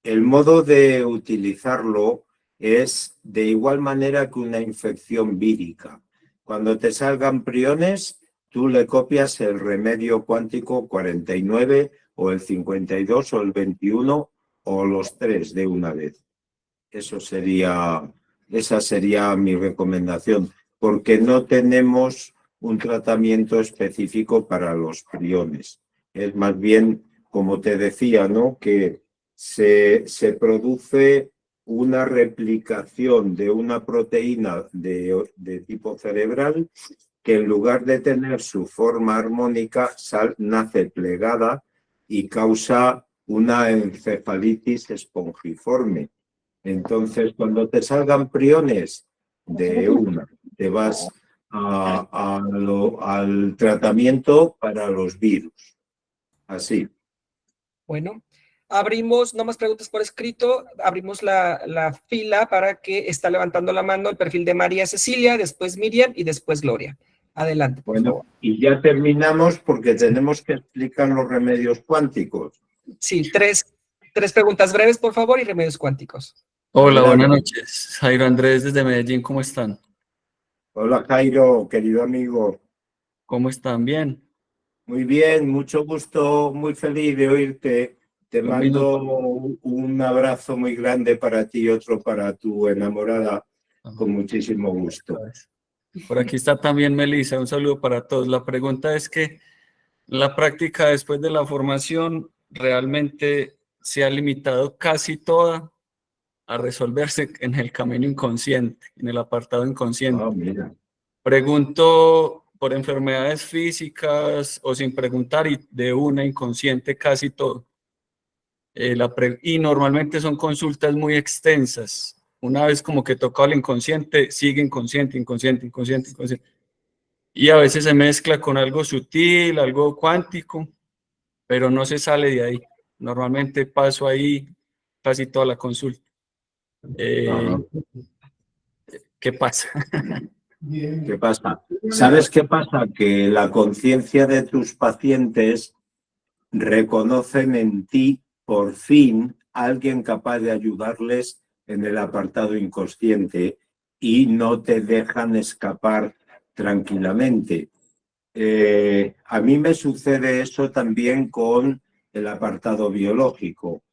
El modo de utilizarlo es de igual manera que una infección vírica. Cuando te salgan priones, tú le copias el remedio cuántico 49 o el 52 o el 21 o los 3 de una vez. Esa sería mi recomendación, porque no tenemos un tratamiento específico para los priones. Es más bien, como te decía, ¿no?, que se produce una replicación de una proteína de tipo cerebral que en lugar de tener su forma armónica nace plegada y causa una encefalitis espongiforme. Entonces, cuando te salgan priones de una, te vas al tratamiento para los virus. Así. Bueno, abrimos, no más preguntas por escrito, abrimos la fila para que está levantando la mano el perfil de María Cecilia, después Miriam y después Gloria. Adelante, por favor. Y ya terminamos porque tenemos que explicar los remedios cuánticos. Sí, tres preguntas breves, por favor, y remedios cuánticos. Hola, buenas noches. Jairo Andrés desde Medellín, ¿cómo están? Hola, Jairo, querido amigo. ¿Cómo están? Bien. Muy bien, mucho gusto, muy feliz de oírte. Te Lo mando mismo. un abrazo muy grande para ti y otro para tu enamorada, con muchísimo gusto. Por aquí está también Melissa, un saludo para todos. La pregunta es que la práctica después de la formación realmente se ha limitado casi toda a resolverse en el camino inconsciente, en el apartado inconsciente. Ah, mira. Pregunto por enfermedades físicas o sin preguntar y de una inconsciente casi todo. Y normalmente son consultas muy extensas. Una vez como que toca el inconsciente, sigue inconsciente, inconsciente, inconsciente, inconsciente. Y a veces se mezcla con algo sutil, algo cuántico, pero no se sale de ahí. Normalmente paso ahí casi toda la consulta. Ajá. ¿Qué pasa? ¿Qué pasa? ¿Sabes qué pasa? Que la conciencia de tus pacientes reconocen en ti, por fin, a alguien capaz de ayudarles en el apartado inconsciente y no te dejan escapar tranquilamente. A mí me sucede eso también con el apartado biológico.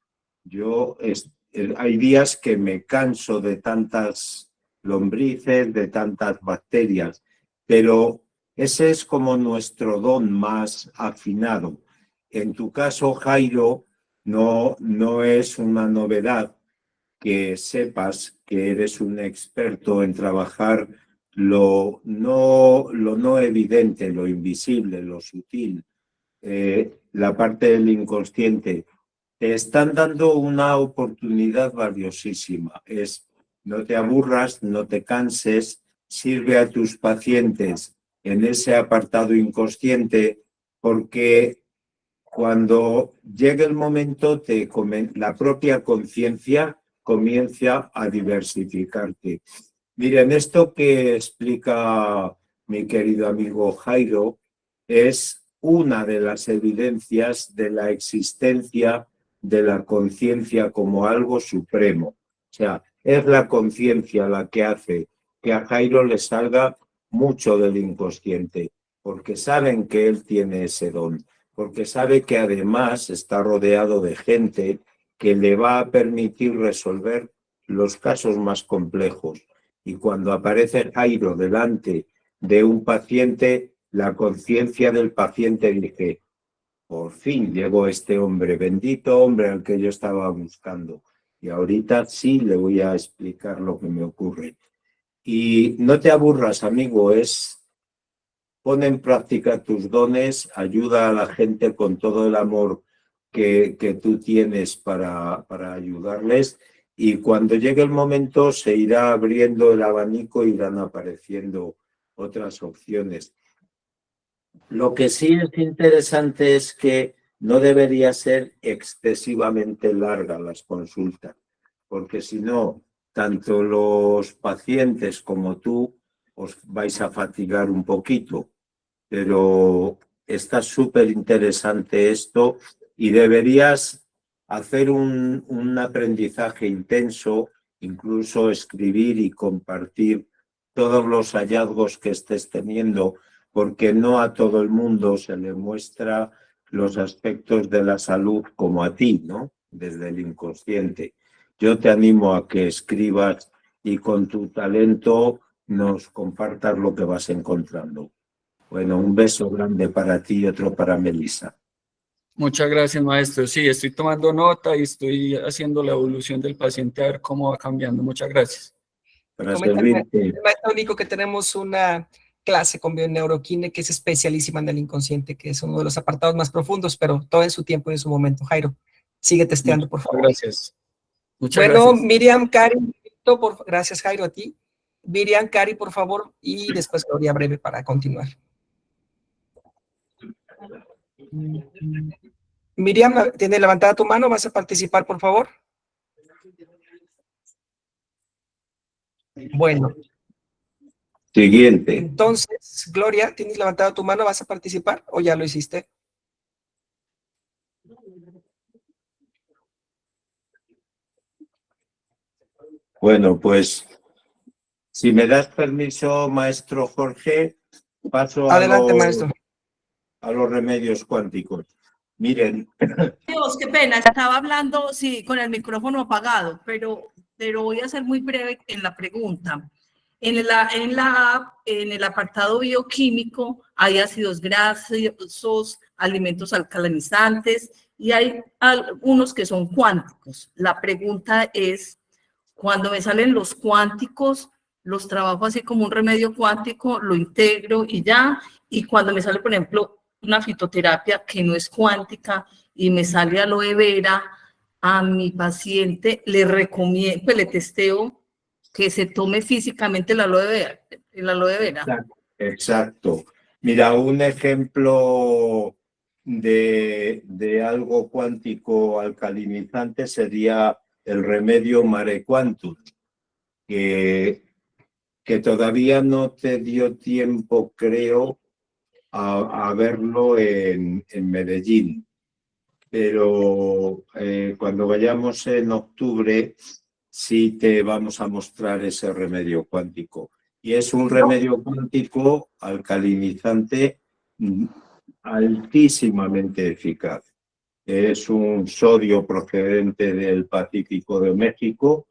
Hay días que me canso de tantas lombrices, de tantas bacterias, pero ese es como nuestro don más afinado. En tu caso, Jairo, no es una novedad que sepas que eres un experto en trabajar lo no evidente, lo invisible, lo sutil, la parte del inconsciente. Te están dando una oportunidad valiosísima. No te aburras, no te canses, sirve a tus pacientes en ese apartado inconsciente, porque cuando llegue el momento, la propia conciencia comienza a diversificarte. Miren, esto que explica mi querido amigo Jairo es una de las evidencias de la existencia de la conciencia como algo supremo. O sea, es la conciencia la que hace que a Jairo le salga mucho del inconsciente, porque saben que él tiene ese don, porque sabe que además está rodeado de gente que le va a permitir resolver los casos más complejos. Y cuando aparece Jairo delante de un paciente, la conciencia del paciente dice: por fin llegó este hombre, bendito hombre al que yo estaba buscando. Y ahorita sí le voy a explicar lo que me ocurre. Y no te aburras, amigo, pon en práctica tus dones, ayuda a la gente con todo el amor que tú tienes para ayudarles, y cuando llegue el momento se irá abriendo el abanico, irán apareciendo otras opciones. Lo que sí es interesante es que no debería ser excesivamente larga las consultas, porque si no, tanto los pacientes como tú os vais a fatigar un poquito. Pero está súper interesante esto y deberías hacer un aprendizaje intenso, incluso escribir y compartir todos los hallazgos que estés teniendo, porque no a todo el mundo se le muestra los aspectos de la salud como a ti, ¿no? Desde el inconsciente. Yo te animo a que escribas y con tu talento nos compartas lo que vas encontrando. Bueno, un beso grande para ti y otro para Melissa. Muchas gracias, maestro. Sí, estoy tomando nota y estoy haciendo la evolución del paciente a ver cómo va cambiando. Muchas gracias. Para Comenta servirte. el maestro Nico que tenemos una clase con bioneuroquine que es especialísima en el inconsciente, que es uno de los apartados más profundos, pero todo en su tiempo y en su momento. Jairo, sigue testeando, por favor. Gracias. Muchas Bueno, gracias. Miriam, Cari, gracias, Jairo, a ti. Miriam, Cari, por favor, y después Gloria breve para continuar. Miriam, ¿tienes levantada tu mano? ¿Vas a participar, por favor? Bueno. Siguiente. Entonces, Gloria, ¿tienes levantada tu mano? ¿Vas a participar o ya lo hiciste? Bueno, pues si me das permiso, maestro Jorge, paso Adelante, maestro. a los remedios cuánticos. Miren, Dios, qué pena, estaba hablando, sí, con el micrófono apagado, pero voy a ser muy breve en la pregunta. En el apartado bioquímico hay ácidos grasos, alimentos alcalinizantes y hay algunos que son cuánticos. La pregunta es, cuando me salen los cuánticos, los trabajo así como un remedio cuántico, lo integro y ya, y cuando me sale, por ejemplo, una fitoterapia que no es cuántica y me sale aloe vera, a mi paciente le recomiendo, pues le testeo que se tome físicamente el aloe vera. El aloe vera. exacto. Mira, un ejemplo de algo cuántico alcalinizante sería el remedio Mare Quantum, que todavía no te dio tiempo, creo, a verlo en Medellín. Pero cuando vayamos en octubre, sí te vamos a mostrar ese remedio cuántico. Y es un remedio cuántico alcalinizante altísimamente eficaz. Es un sodio procedente del Pacífico de México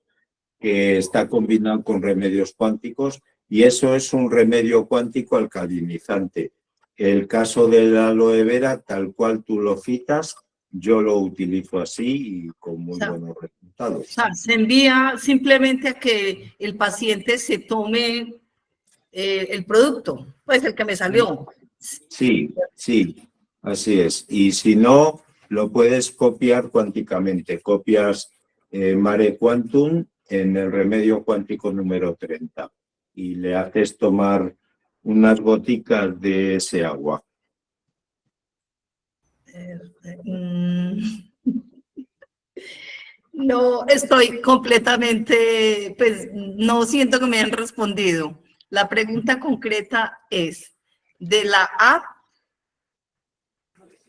que está combinado con remedios cuánticos y eso es un remedio cuántico alcalinizante. El caso del aloe vera, tal cual tú lo citas, yo lo utilizo así y con muy buenos resultados. O sea, se envía simplemente a que el paciente se tome el producto, pues el que me salió. Sí, sí, así es. Y si no, lo puedes copiar cuánticamente. Copias Mare Quantum en el remedio cuántico número 30 y le haces tomar unas goticas de ese agua. No, estoy completamente, pues no siento que me han respondido. La pregunta concreta es, de la app,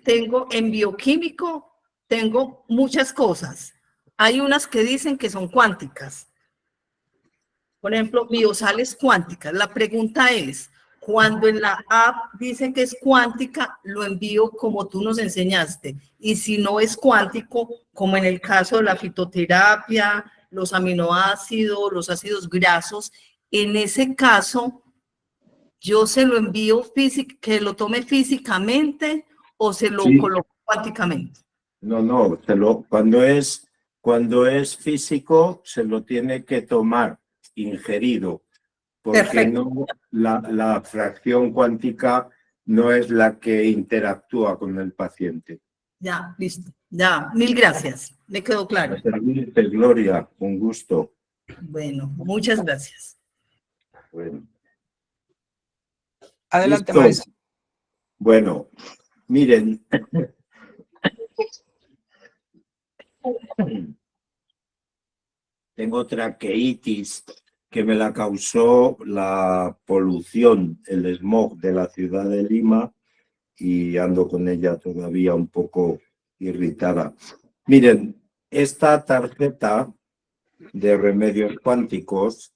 tengo en bioquímico, tengo muchas cosas. Hay unas que dicen que son cuánticas. Por ejemplo, biosales cuánticas. La pregunta es, cuando en la app dicen que es cuántica, lo envío como tú nos enseñaste. Y si no es cuántico, como en el caso de la fitoterapia, los aminoácidos, los ácidos grasos, en ese caso, yo se lo envío que lo tome físicamente o se lo coloco cuánticamente. No, cuando es físico, se lo tiene que tomar ingerido, porque no, la fracción cuántica no es la que interactúa con el paciente. Ya, listo. Ya, mil gracias. Me quedó claro. Gloria, un gusto. Bueno, muchas gracias. Bueno. Adelante, ¿Listo? maestro. Bueno, miren. Tengo traqueitis que me la causó la polución, el smog de la ciudad de Lima y ando con ella todavía un poco irritada. Miren, esta tarjeta de remedios cuánticos,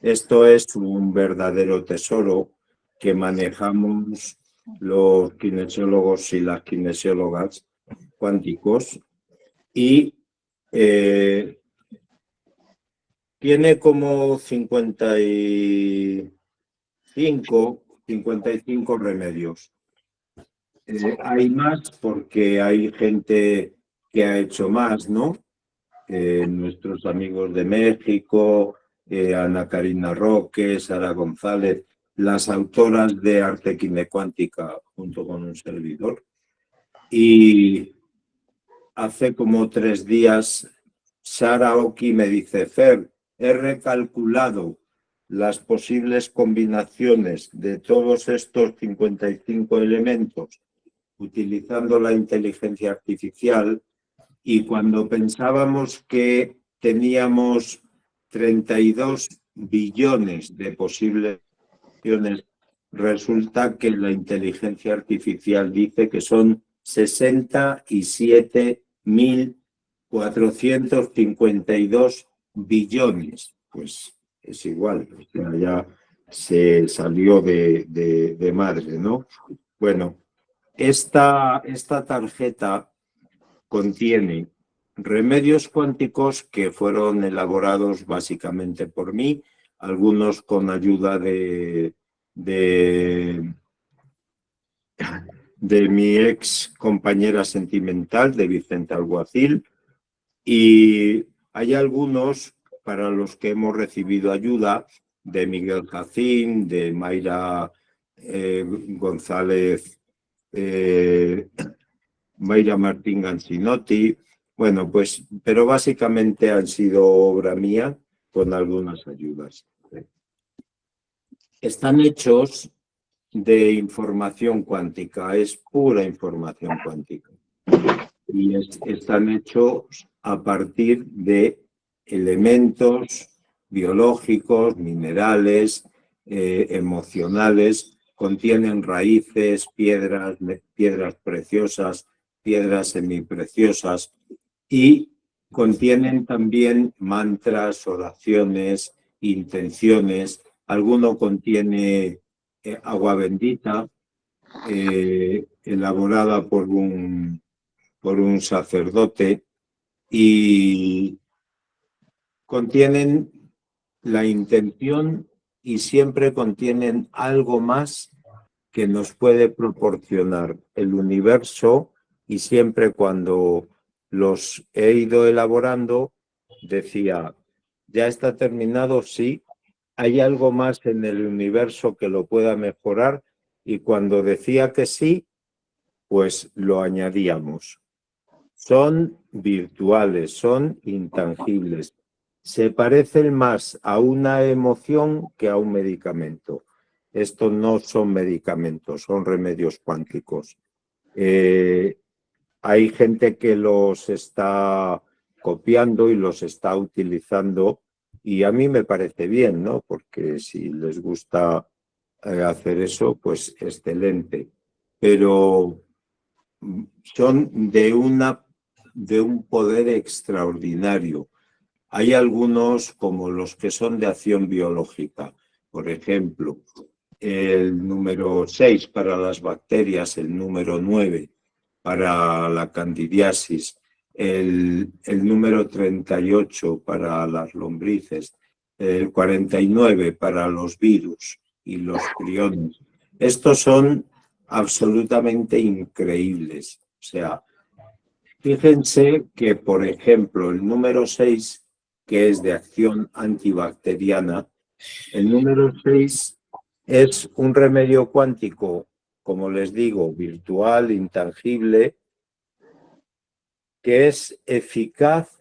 esto es un verdadero tesoro que manejamos los kinesiólogos y las kinesiólogas cuánticos y tiene como 55 remedios. Hay más porque hay gente que ha hecho más, ¿no? Nuestros amigos de México, Ana Karina Roque, Sara González, las autoras de Arte Kinecuántica junto con un servidor. Y hace como 3 días Sara Oki me dice, Fer, he recalculado las posibles combinaciones de todos estos 55 elementos utilizando la inteligencia artificial y cuando pensábamos que teníamos 32 billones de posibles opciones, resulta que la inteligencia artificial dice que son 67.452 billones. Pues es igual, o sea, ya se salió de madre, ¿no? Bueno, esta tarjeta contiene remedios cuánticos que fueron elaborados básicamente por mí, algunos con ayuda de mi ex compañera sentimental, de Vicente Alguacil, y hay algunos para los que hemos recibido ayuda de Miguel Jacín, de Mayra González, Mayra Martín Gancinotti. Bueno, pues, pero básicamente han sido obra mía con algunas ayudas. Están hechos de información cuántica, es pura información cuántica. Y están hechos a partir de elementos biológicos, minerales, emocionales, contienen raíces, piedras preciosas, piedras semipreciosas y contienen también mantras, oraciones, intenciones. Alguno contiene agua bendita elaborada por un sacerdote y contienen la intención y siempre contienen algo más que nos puede proporcionar el universo, y siempre cuando los he ido elaborando decía, ¿ya está terminado? Sí. ¿Hay algo más en el universo que lo pueda mejorar? Y cuando decía que sí, pues lo añadíamos. Son virtuales, son intangibles. Se parecen más a una emoción que a un medicamento. Estos no son medicamentos, son remedios cuánticos. Hay gente que los está copiando y los está utilizando, y a mí me parece bien, ¿no? Porque si les gusta hacer eso, pues excelente. Pero son de un poder extraordinario. Hay algunos como los que son de acción biológica. Por ejemplo, el número 6 para las bacterias, el número 9 para la candidiasis, el número 38 para las lombrices, el 49 para los virus y los priones. Estos son absolutamente increíbles. O sea, fíjense que, por ejemplo, el número 6, que es de acción antibacteriana, el número 6 es un remedio cuántico, como les digo, virtual, intangible, que es eficaz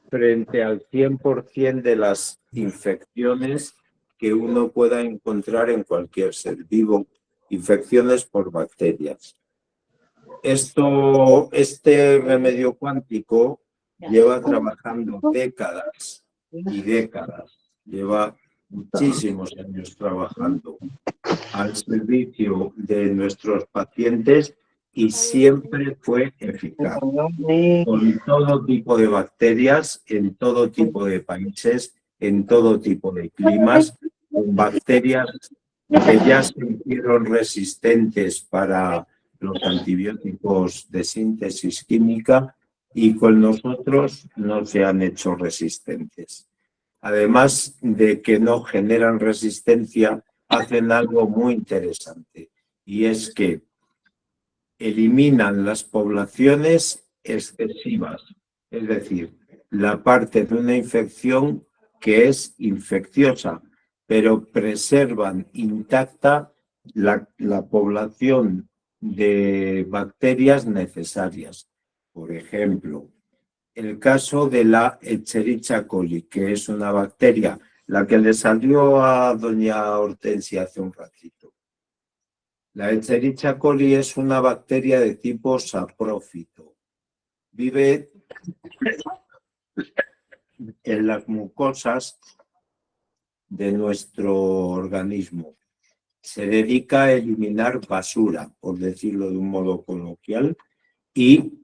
frente al 100% de las infecciones que uno pueda encontrar en cualquier ser vivo, infecciones por bacterias. Este remedio cuántico lleva trabajando décadas y décadas, lleva muchísimos años trabajando al servicio de nuestros pacientes y siempre fue eficaz con todo tipo de bacterias, en todo tipo de países, en todo tipo de climas, con bacterias que ya se hicieron resistentes para los antibióticos de síntesis química y con nosotros no se han hecho resistentes. Además de que no generan resistencia, hacen algo muy interesante, y es que eliminan las poblaciones excesivas, es decir, la parte de una infección que es infecciosa, pero preservan intacta la población de bacterias necesarias. Por ejemplo, el caso de la Escherichia coli, que es una bacteria, la que le salió a doña Hortensia hace un ratito. La Escherichia coli es una bacteria de tipo saprófito. Vive en las mucosas de nuestro organismo. Se dedica a eliminar basura, por decirlo de un modo coloquial, y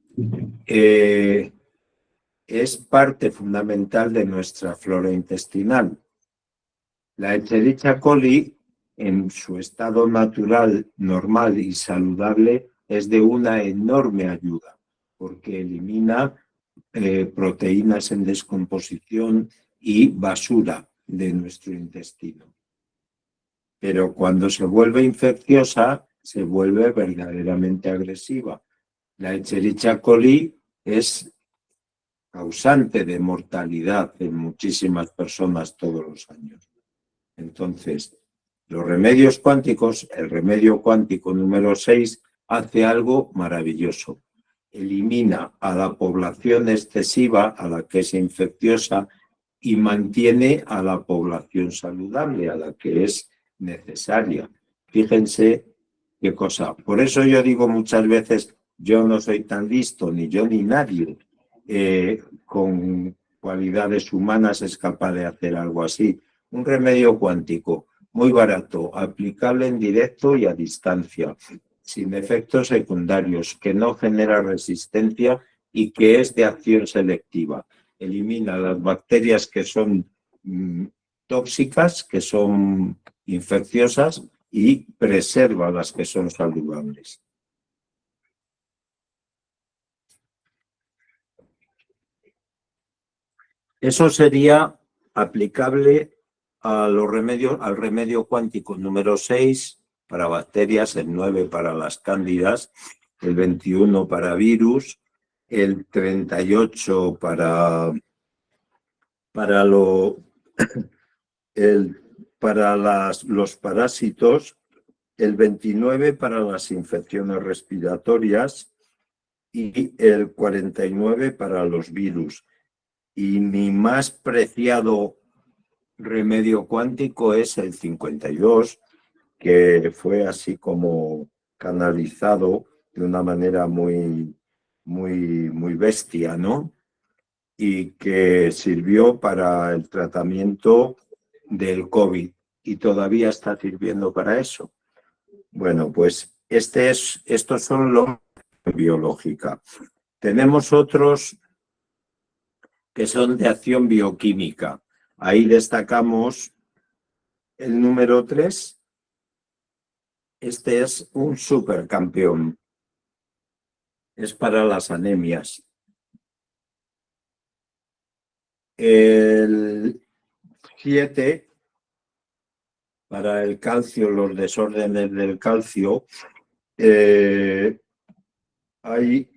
es parte fundamental de nuestra flora intestinal. La Escherichia coli, en su estado natural, normal y saludable, es de una enorme ayuda, porque elimina proteínas en descomposición y basura de nuestro intestino. Pero cuando se vuelve infecciosa, se vuelve verdaderamente agresiva. La Escherichia coli es causante de mortalidad en muchísimas personas todos los años. Entonces, los remedios cuánticos, el remedio cuántico número 6, hace algo maravilloso. Elimina a la población excesiva, a la que es infecciosa, y mantiene a la población saludable, a la que es necesaria. Fíjense qué cosa. Por eso yo digo muchas veces, yo no soy tan listo, ni yo ni nadie con cualidades humanas es capaz de hacer algo así. Un remedio cuántico muy barato, aplicable en directo y a distancia, sin efectos secundarios, que no genera resistencia y que es de acción selectiva. Elimina las bacterias que son tóxicas, que son infecciosas, y preserva las que son saludables. Eso sería aplicable a los remedios, al remedio cuántico número 6 para bacterias, el 9 para las cándidas, el 21 para virus, el 38 para los parásitos, el 29 para las infecciones respiratorias y el 49 para los virus. Y mi más preciado remedio cuántico es el 52, que fue así como canalizado de una manera muy bestia, ¿no? Y que sirvió para el tratamiento del COVID y todavía está sirviendo para eso. Bueno, pues estos son los biológica. Tenemos otros que son de acción bioquímica. Ahí destacamos el número 3. Este es un supercampeón. Es para las anemias. El 7 para el calcio, los desórdenes del calcio. Hay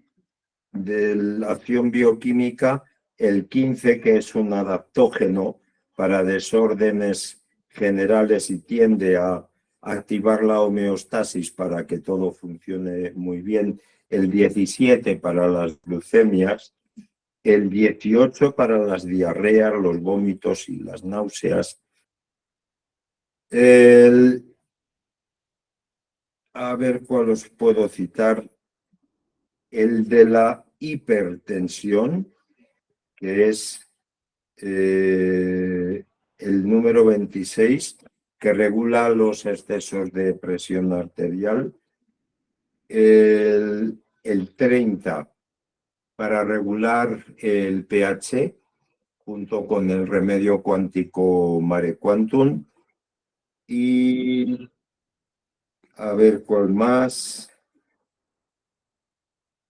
de la acción bioquímica el 15, que es un adaptógeno para desórdenes generales y tiende a activar la homeostasis para que todo funcione muy bien. El 17 para las glucemias, el 18 para las diarreas, los vómitos y las náuseas. A ver cuál os puedo citar. El de la hipertensión, que es el número 26, que regula los excesos de presión arterial. El 30 para regular el pH, junto con el remedio cuántico Mare Quantum. Y a ver cuál más.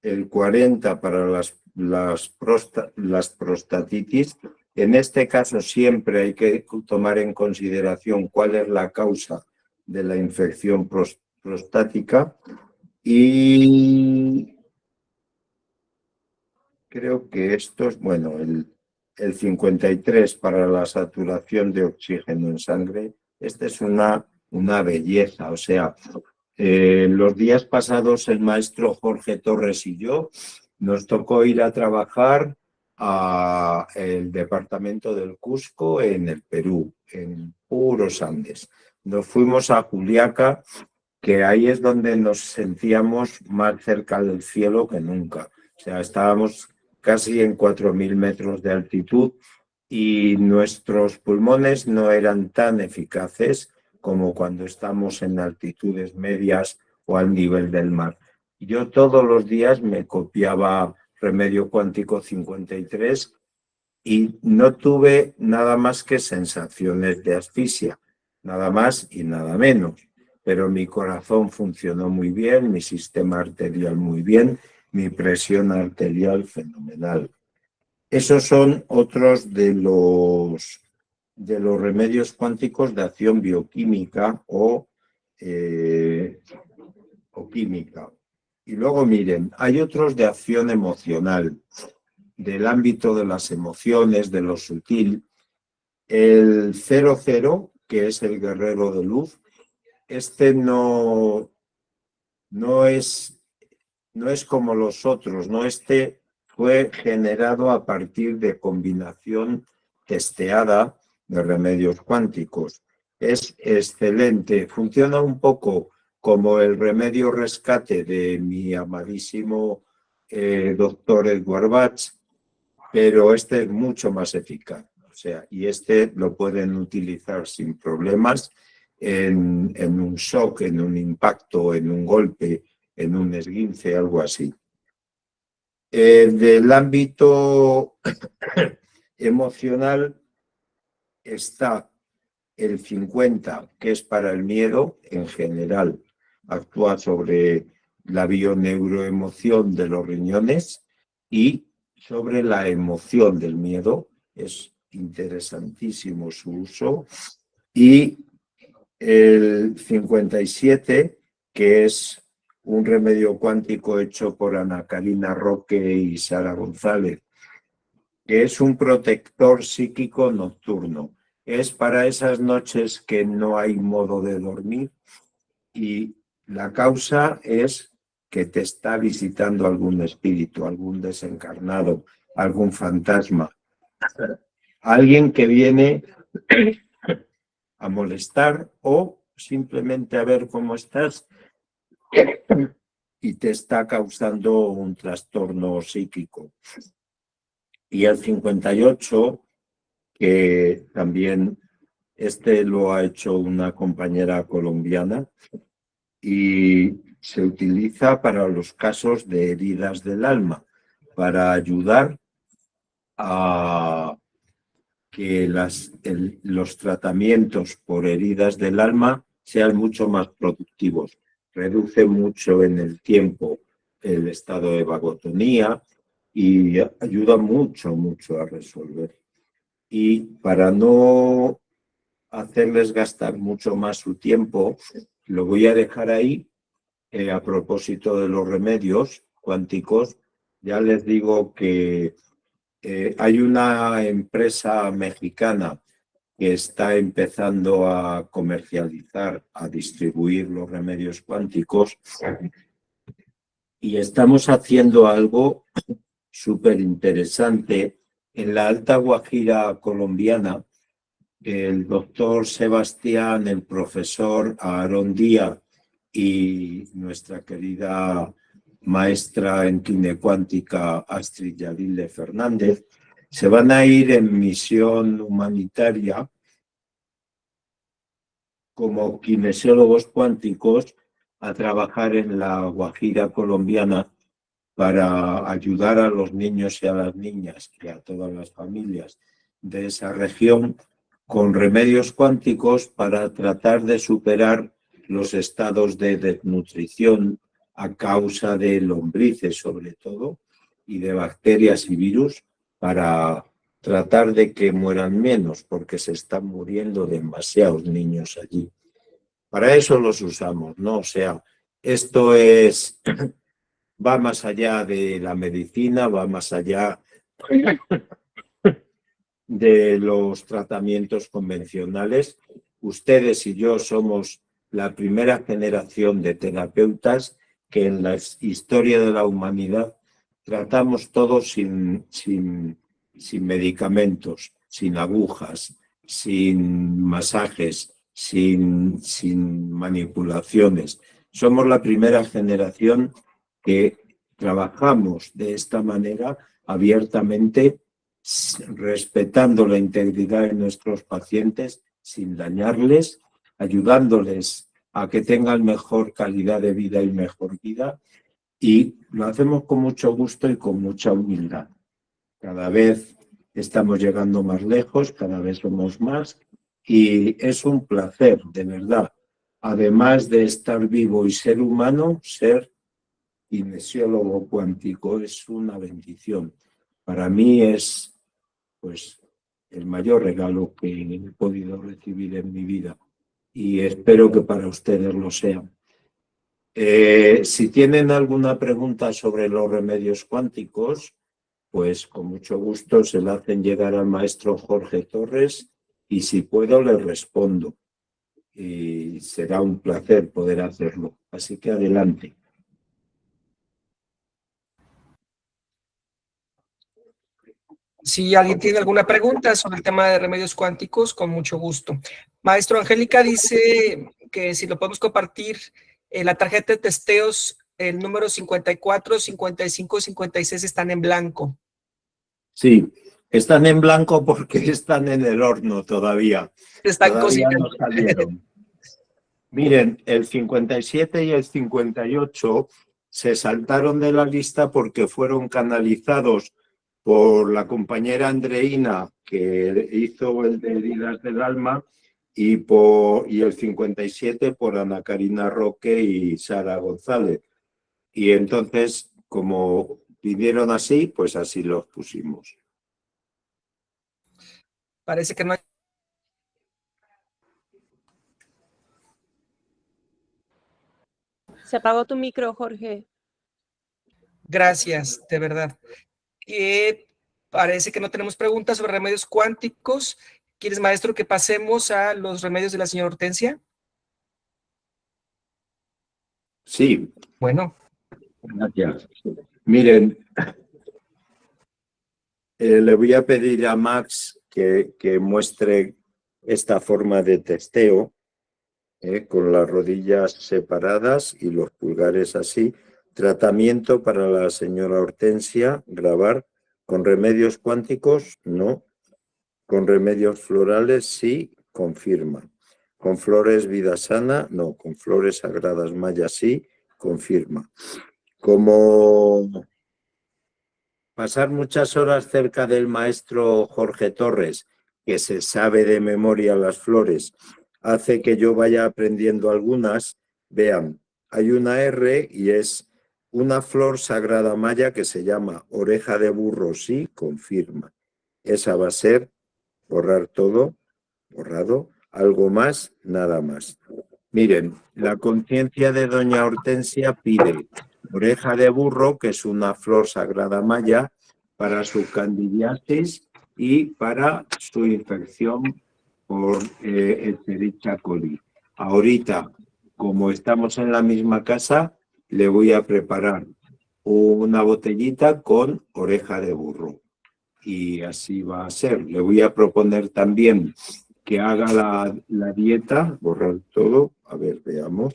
El 40 para las prostatitis. En este caso siempre hay que tomar en consideración cuál es la causa de la infección prostática. Y creo que estos, bueno, el 53 para la saturación de oxígeno en sangre. Este es una belleza, o sea, los días pasados el maestro Jorge Torres y yo nos tocó ir a trabajar al departamento del Cusco en el Perú, en puros Andes. Nos fuimos a Juliaca, que ahí es donde nos sentíamos más cerca del cielo que nunca. O sea, estábamos casi en 4.000 metros de altitud y nuestros pulmones no eran tan eficaces como cuando estamos en altitudes medias o al nivel del mar. Yo todos los días me copiaba remedio cuántico 53 y no tuve nada más que sensaciones de asfixia. nada más y nada menos. Pero mi corazón funcionó muy bien, mi sistema arterial muy bien, mi presión arterial fenomenal. Esos son otros de los remedios cuánticos de acción bioquímica o química. Y luego miren, hay otros de acción emocional, del ámbito de las emociones, de lo sutil. El 00, que es el guerrero de luz, este no es como los otros, ¿no? Este fue generado a partir de combinación testeada de remedios cuánticos. Es excelente, funciona un poco como el remedio rescate de mi amadísimo doctor Edward Bach, pero este es mucho más eficaz. O sea, y este lo pueden utilizar sin problemas en un shock, en un impacto, en un golpe, en un esguince, algo así. Del ámbito emocional está el 50, que es para el miedo en general. Actúa sobre la bioneuroemoción de los riñones y sobre la emoción del miedo. Es interesantísimo su uso. Y el 57, que es un remedio cuántico hecho por Ana Karina Roque y Sara González, que es un protector psíquico nocturno. Es para esas noches que no hay modo de dormir y la causa es que te está visitando algún espíritu, algún desencarnado, algún fantasma, alguien que viene a molestar o simplemente a ver cómo estás y te está causando un trastorno psíquico. Y el 58, que también este lo ha hecho una compañera colombiana y se utiliza para los casos de heridas del alma, para ayudar a que los tratamientos por heridas del alma sean mucho más productivos. Reduce mucho en el tiempo el estado de vagotonía y ayuda mucho a resolver. Y para no hacerles gastar mucho más su tiempo, lo voy a dejar ahí. A propósito de los remedios cuánticos, ya les digo que hay una empresa mexicana que está empezando a comercializar, a distribuir los remedios cuánticos y estamos haciendo algo súper interesante. En la Alta Guajira colombiana, el doctor Sebastián, el profesor Aarón Díaz y nuestra querida maestra en kinecuántica Astrid Yadile Fernández se van a ir en misión humanitaria como kinesiólogos cuánticos a trabajar en la Guajira colombiana para ayudar a los niños y a las niñas y a todas las familias de esa región con remedios cuánticos para tratar de superar los estados de desnutrición a causa de lombrices sobre todo y de bacterias y virus para tratar de que mueran menos porque se están muriendo demasiados niños allí. Para eso los usamos, ¿no? O sea, esto va más allá de la medicina, va más allá de los tratamientos convencionales. Ustedes y yo somos la primera generación de terapeutas que en la historia de la humanidad tratamos todo sin medicamentos, sin agujas, sin masajes, sin manipulaciones. Somos la primera generación que trabajamos de esta manera abiertamente, respetando la integridad de nuestros pacientes, sin dañarles, ayudándoles a que tengan mejor calidad de vida y mejor vida. Y lo hacemos con mucho gusto y con mucha humildad. Cada vez estamos llegando más lejos, cada vez somos más y es un placer, de verdad. Además de estar vivo y ser humano, ser kinesiólogo cuántico es una bendición. Para mí es, pues, el mayor regalo que he podido recibir en mi vida y espero que para ustedes lo sea. Si tienen alguna pregunta sobre los remedios cuánticos, pues con mucho gusto se la hacen llegar al maestro Jorge Torres y si puedo les respondo. Y será un placer poder hacerlo. Así que adelante. Si alguien tiene alguna pregunta sobre el tema de remedios cuánticos, con mucho gusto. Maestro, Angélica dice que si lo podemos compartir, la tarjeta de testeos, el número 54, 55, 56 están en blanco. Sí, están en blanco porque están en el horno todavía. Están Todavía cocinando. no salieron. Miren, el 57 y el 58 se saltaron de la lista porque fueron canalizados por la compañera Andreina, que hizo el de Heridas del Alma, y el 57 por Ana Karina Roque y Sara González. Y entonces, como vinieron así, pues así los pusimos. Parece que no hay. Se apagó tu micro, Jorge. Gracias, de verdad. Parece que no tenemos preguntas sobre remedios cuánticos. ¿Quieres, maestro, que pasemos a los remedios de la señora Hortensia? Sí. Bueno. Gracias. Miren, le voy a pedir a Max que muestre esta forma de testeo, con las rodillas separadas y los pulgares así. Tratamiento para la señora Hortensia, grabar. ¿Con remedios cuánticos? No. ¿Con remedios florales? Sí, confirma. ¿Con flores vida sana? No. ¿Con flores sagradas mayas? Sí, confirma. Como pasar muchas horas cerca del maestro Jorge Torres, que se sabe de memoria las flores, hace que yo vaya aprendiendo algunas. Vean, hay una R y es una flor sagrada maya que se llama oreja de burro, sí, confirma. Esa va a ser borrar todo, borrado, algo más, nada más. Miren, la conciencia de doña Hortensia pide oreja de burro, que es una flor sagrada maya, para su candidiasis y para su infección por Escherichia coli. Ahorita, como estamos en la misma casa, le voy a preparar una botellita con oreja de burro. Y así va a ser. Le voy a proponer también que haga la dieta, borrar todo. A ver, veamos.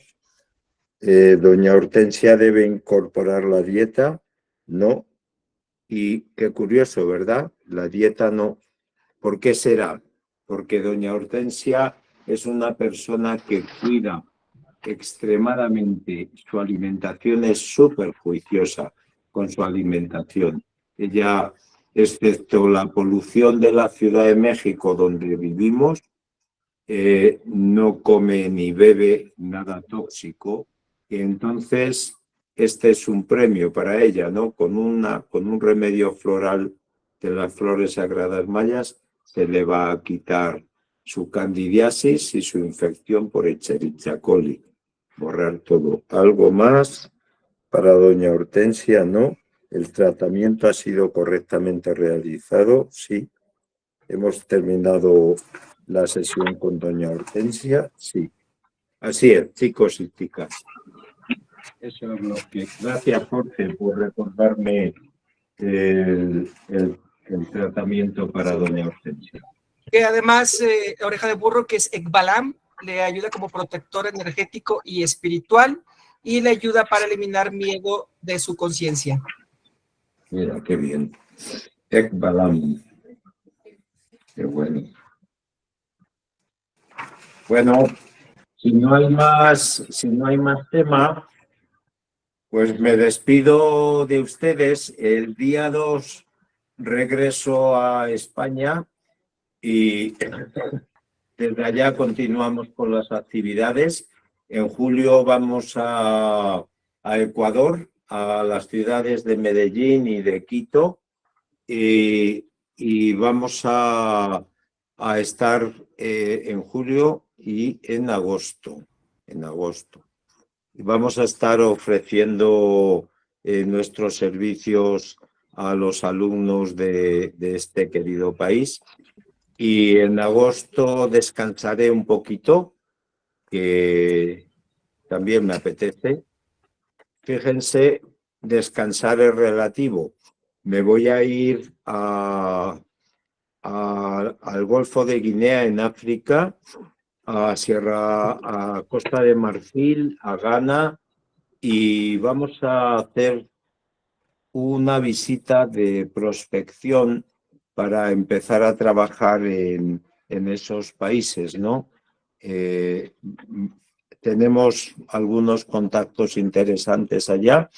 Doña Hortensia debe incorporar la dieta, no. Y qué curioso, ¿verdad? La dieta no. ¿Por qué será? Porque doña Hortensia es una persona que cuida extremadamente su alimentación, es súper juiciosa con su alimentación. Ella, excepto la polución de la Ciudad de México donde vivimos, no come ni bebe nada tóxico. Y entonces, este es un premio para ella, ¿no? Con un remedio floral de las flores sagradas mayas se le va a quitar su candidiasis y su infección por Escherichia coli. Borrar todo. ¿Algo más para doña Hortensia? No. ¿El tratamiento ha sido correctamente realizado? Sí. ¿Hemos terminado la sesión con doña Hortensia? Sí. Así es, chicos y chicas. Eso es lo que... Gracias, Jorge, por recordarme el tratamiento para doña Hortensia. Que además, oreja de burro, que es Ekbalam, le ayuda como protector energético y espiritual y le ayuda para eliminar miedo de su conciencia. Mira, qué bien. Ekbalam. Qué bueno. Bueno, si no hay más tema, pues me despido de ustedes. El día 2 regreso a España y desde allá continuamos con las actividades. En julio vamos a Ecuador, a las ciudades de Medellín y de Quito, y vamos a estar en julio y en agosto. Y vamos a estar ofreciendo nuestros servicios a los alumnos de este querido país. Y en agosto descansaré un poquito, que también me apetece. Fíjense, descansar es relativo. Me voy a ir al Golfo de Guinea en África, a Costa de Marfil, a Ghana, y vamos a hacer una visita de prospección para empezar a trabajar en esos países, ¿no? Tenemos algunos contactos interesantes allá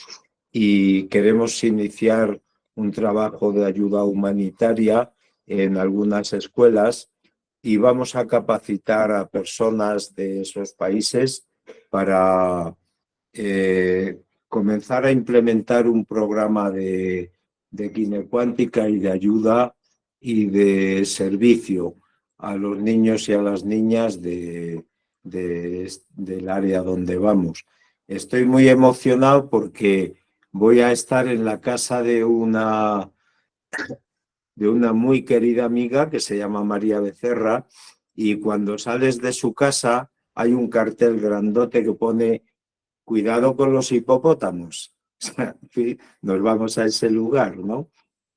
y queremos iniciar un trabajo de ayuda humanitaria en algunas escuelas y vamos a capacitar a personas de esos países para comenzar a implementar un programa de quinecuántica y de ayuda y de servicio a los niños y a las niñas del área donde vamos. Estoy muy emocionado porque voy a estar en la casa de una muy querida amiga que se llama María Becerra, y cuando sales de su casa hay un cartel grandote que pone "Cuidado con los hipopótamos". O sea, nos vamos a ese lugar, ¿no?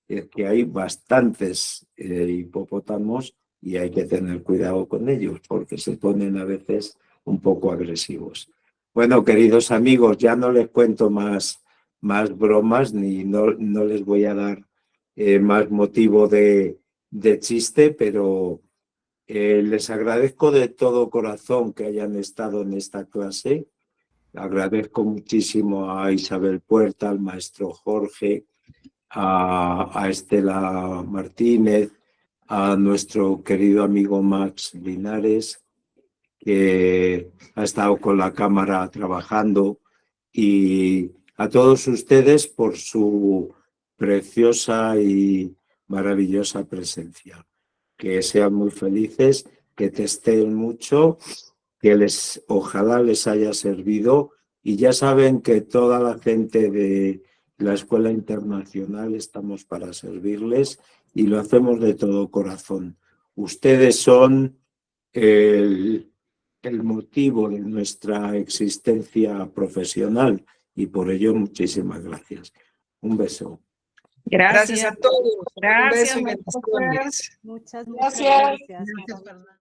Es que hay bastantes hipopótamos y hay que tener cuidado con ellos porque se ponen a veces un poco agresivos. Bueno, queridos amigos, ya no les cuento más bromas ni no les voy a dar más motivo de chiste, pero les agradezco de todo corazón que hayan estado en esta clase. Agradezco muchísimo a Isabel Puerta, al maestro Jorge, a Estela Martínez, a nuestro querido amigo Max Linares, que ha estado con la cámara trabajando, y a todos ustedes por su preciosa y maravillosa presencia. Que sean muy felices, que testeen mucho, que ojalá les haya servido, y ya saben que toda la gente de la Escuela Internacional estamos para servirles y lo hacemos de todo corazón. Ustedes son el motivo de nuestra existencia profesional y por ello muchísimas gracias. Un beso. Gracias a todos. Gracias, Un beso y maestro bendiciones. Fer. Muchas Gracias. gracias. Gracias, Fernanda.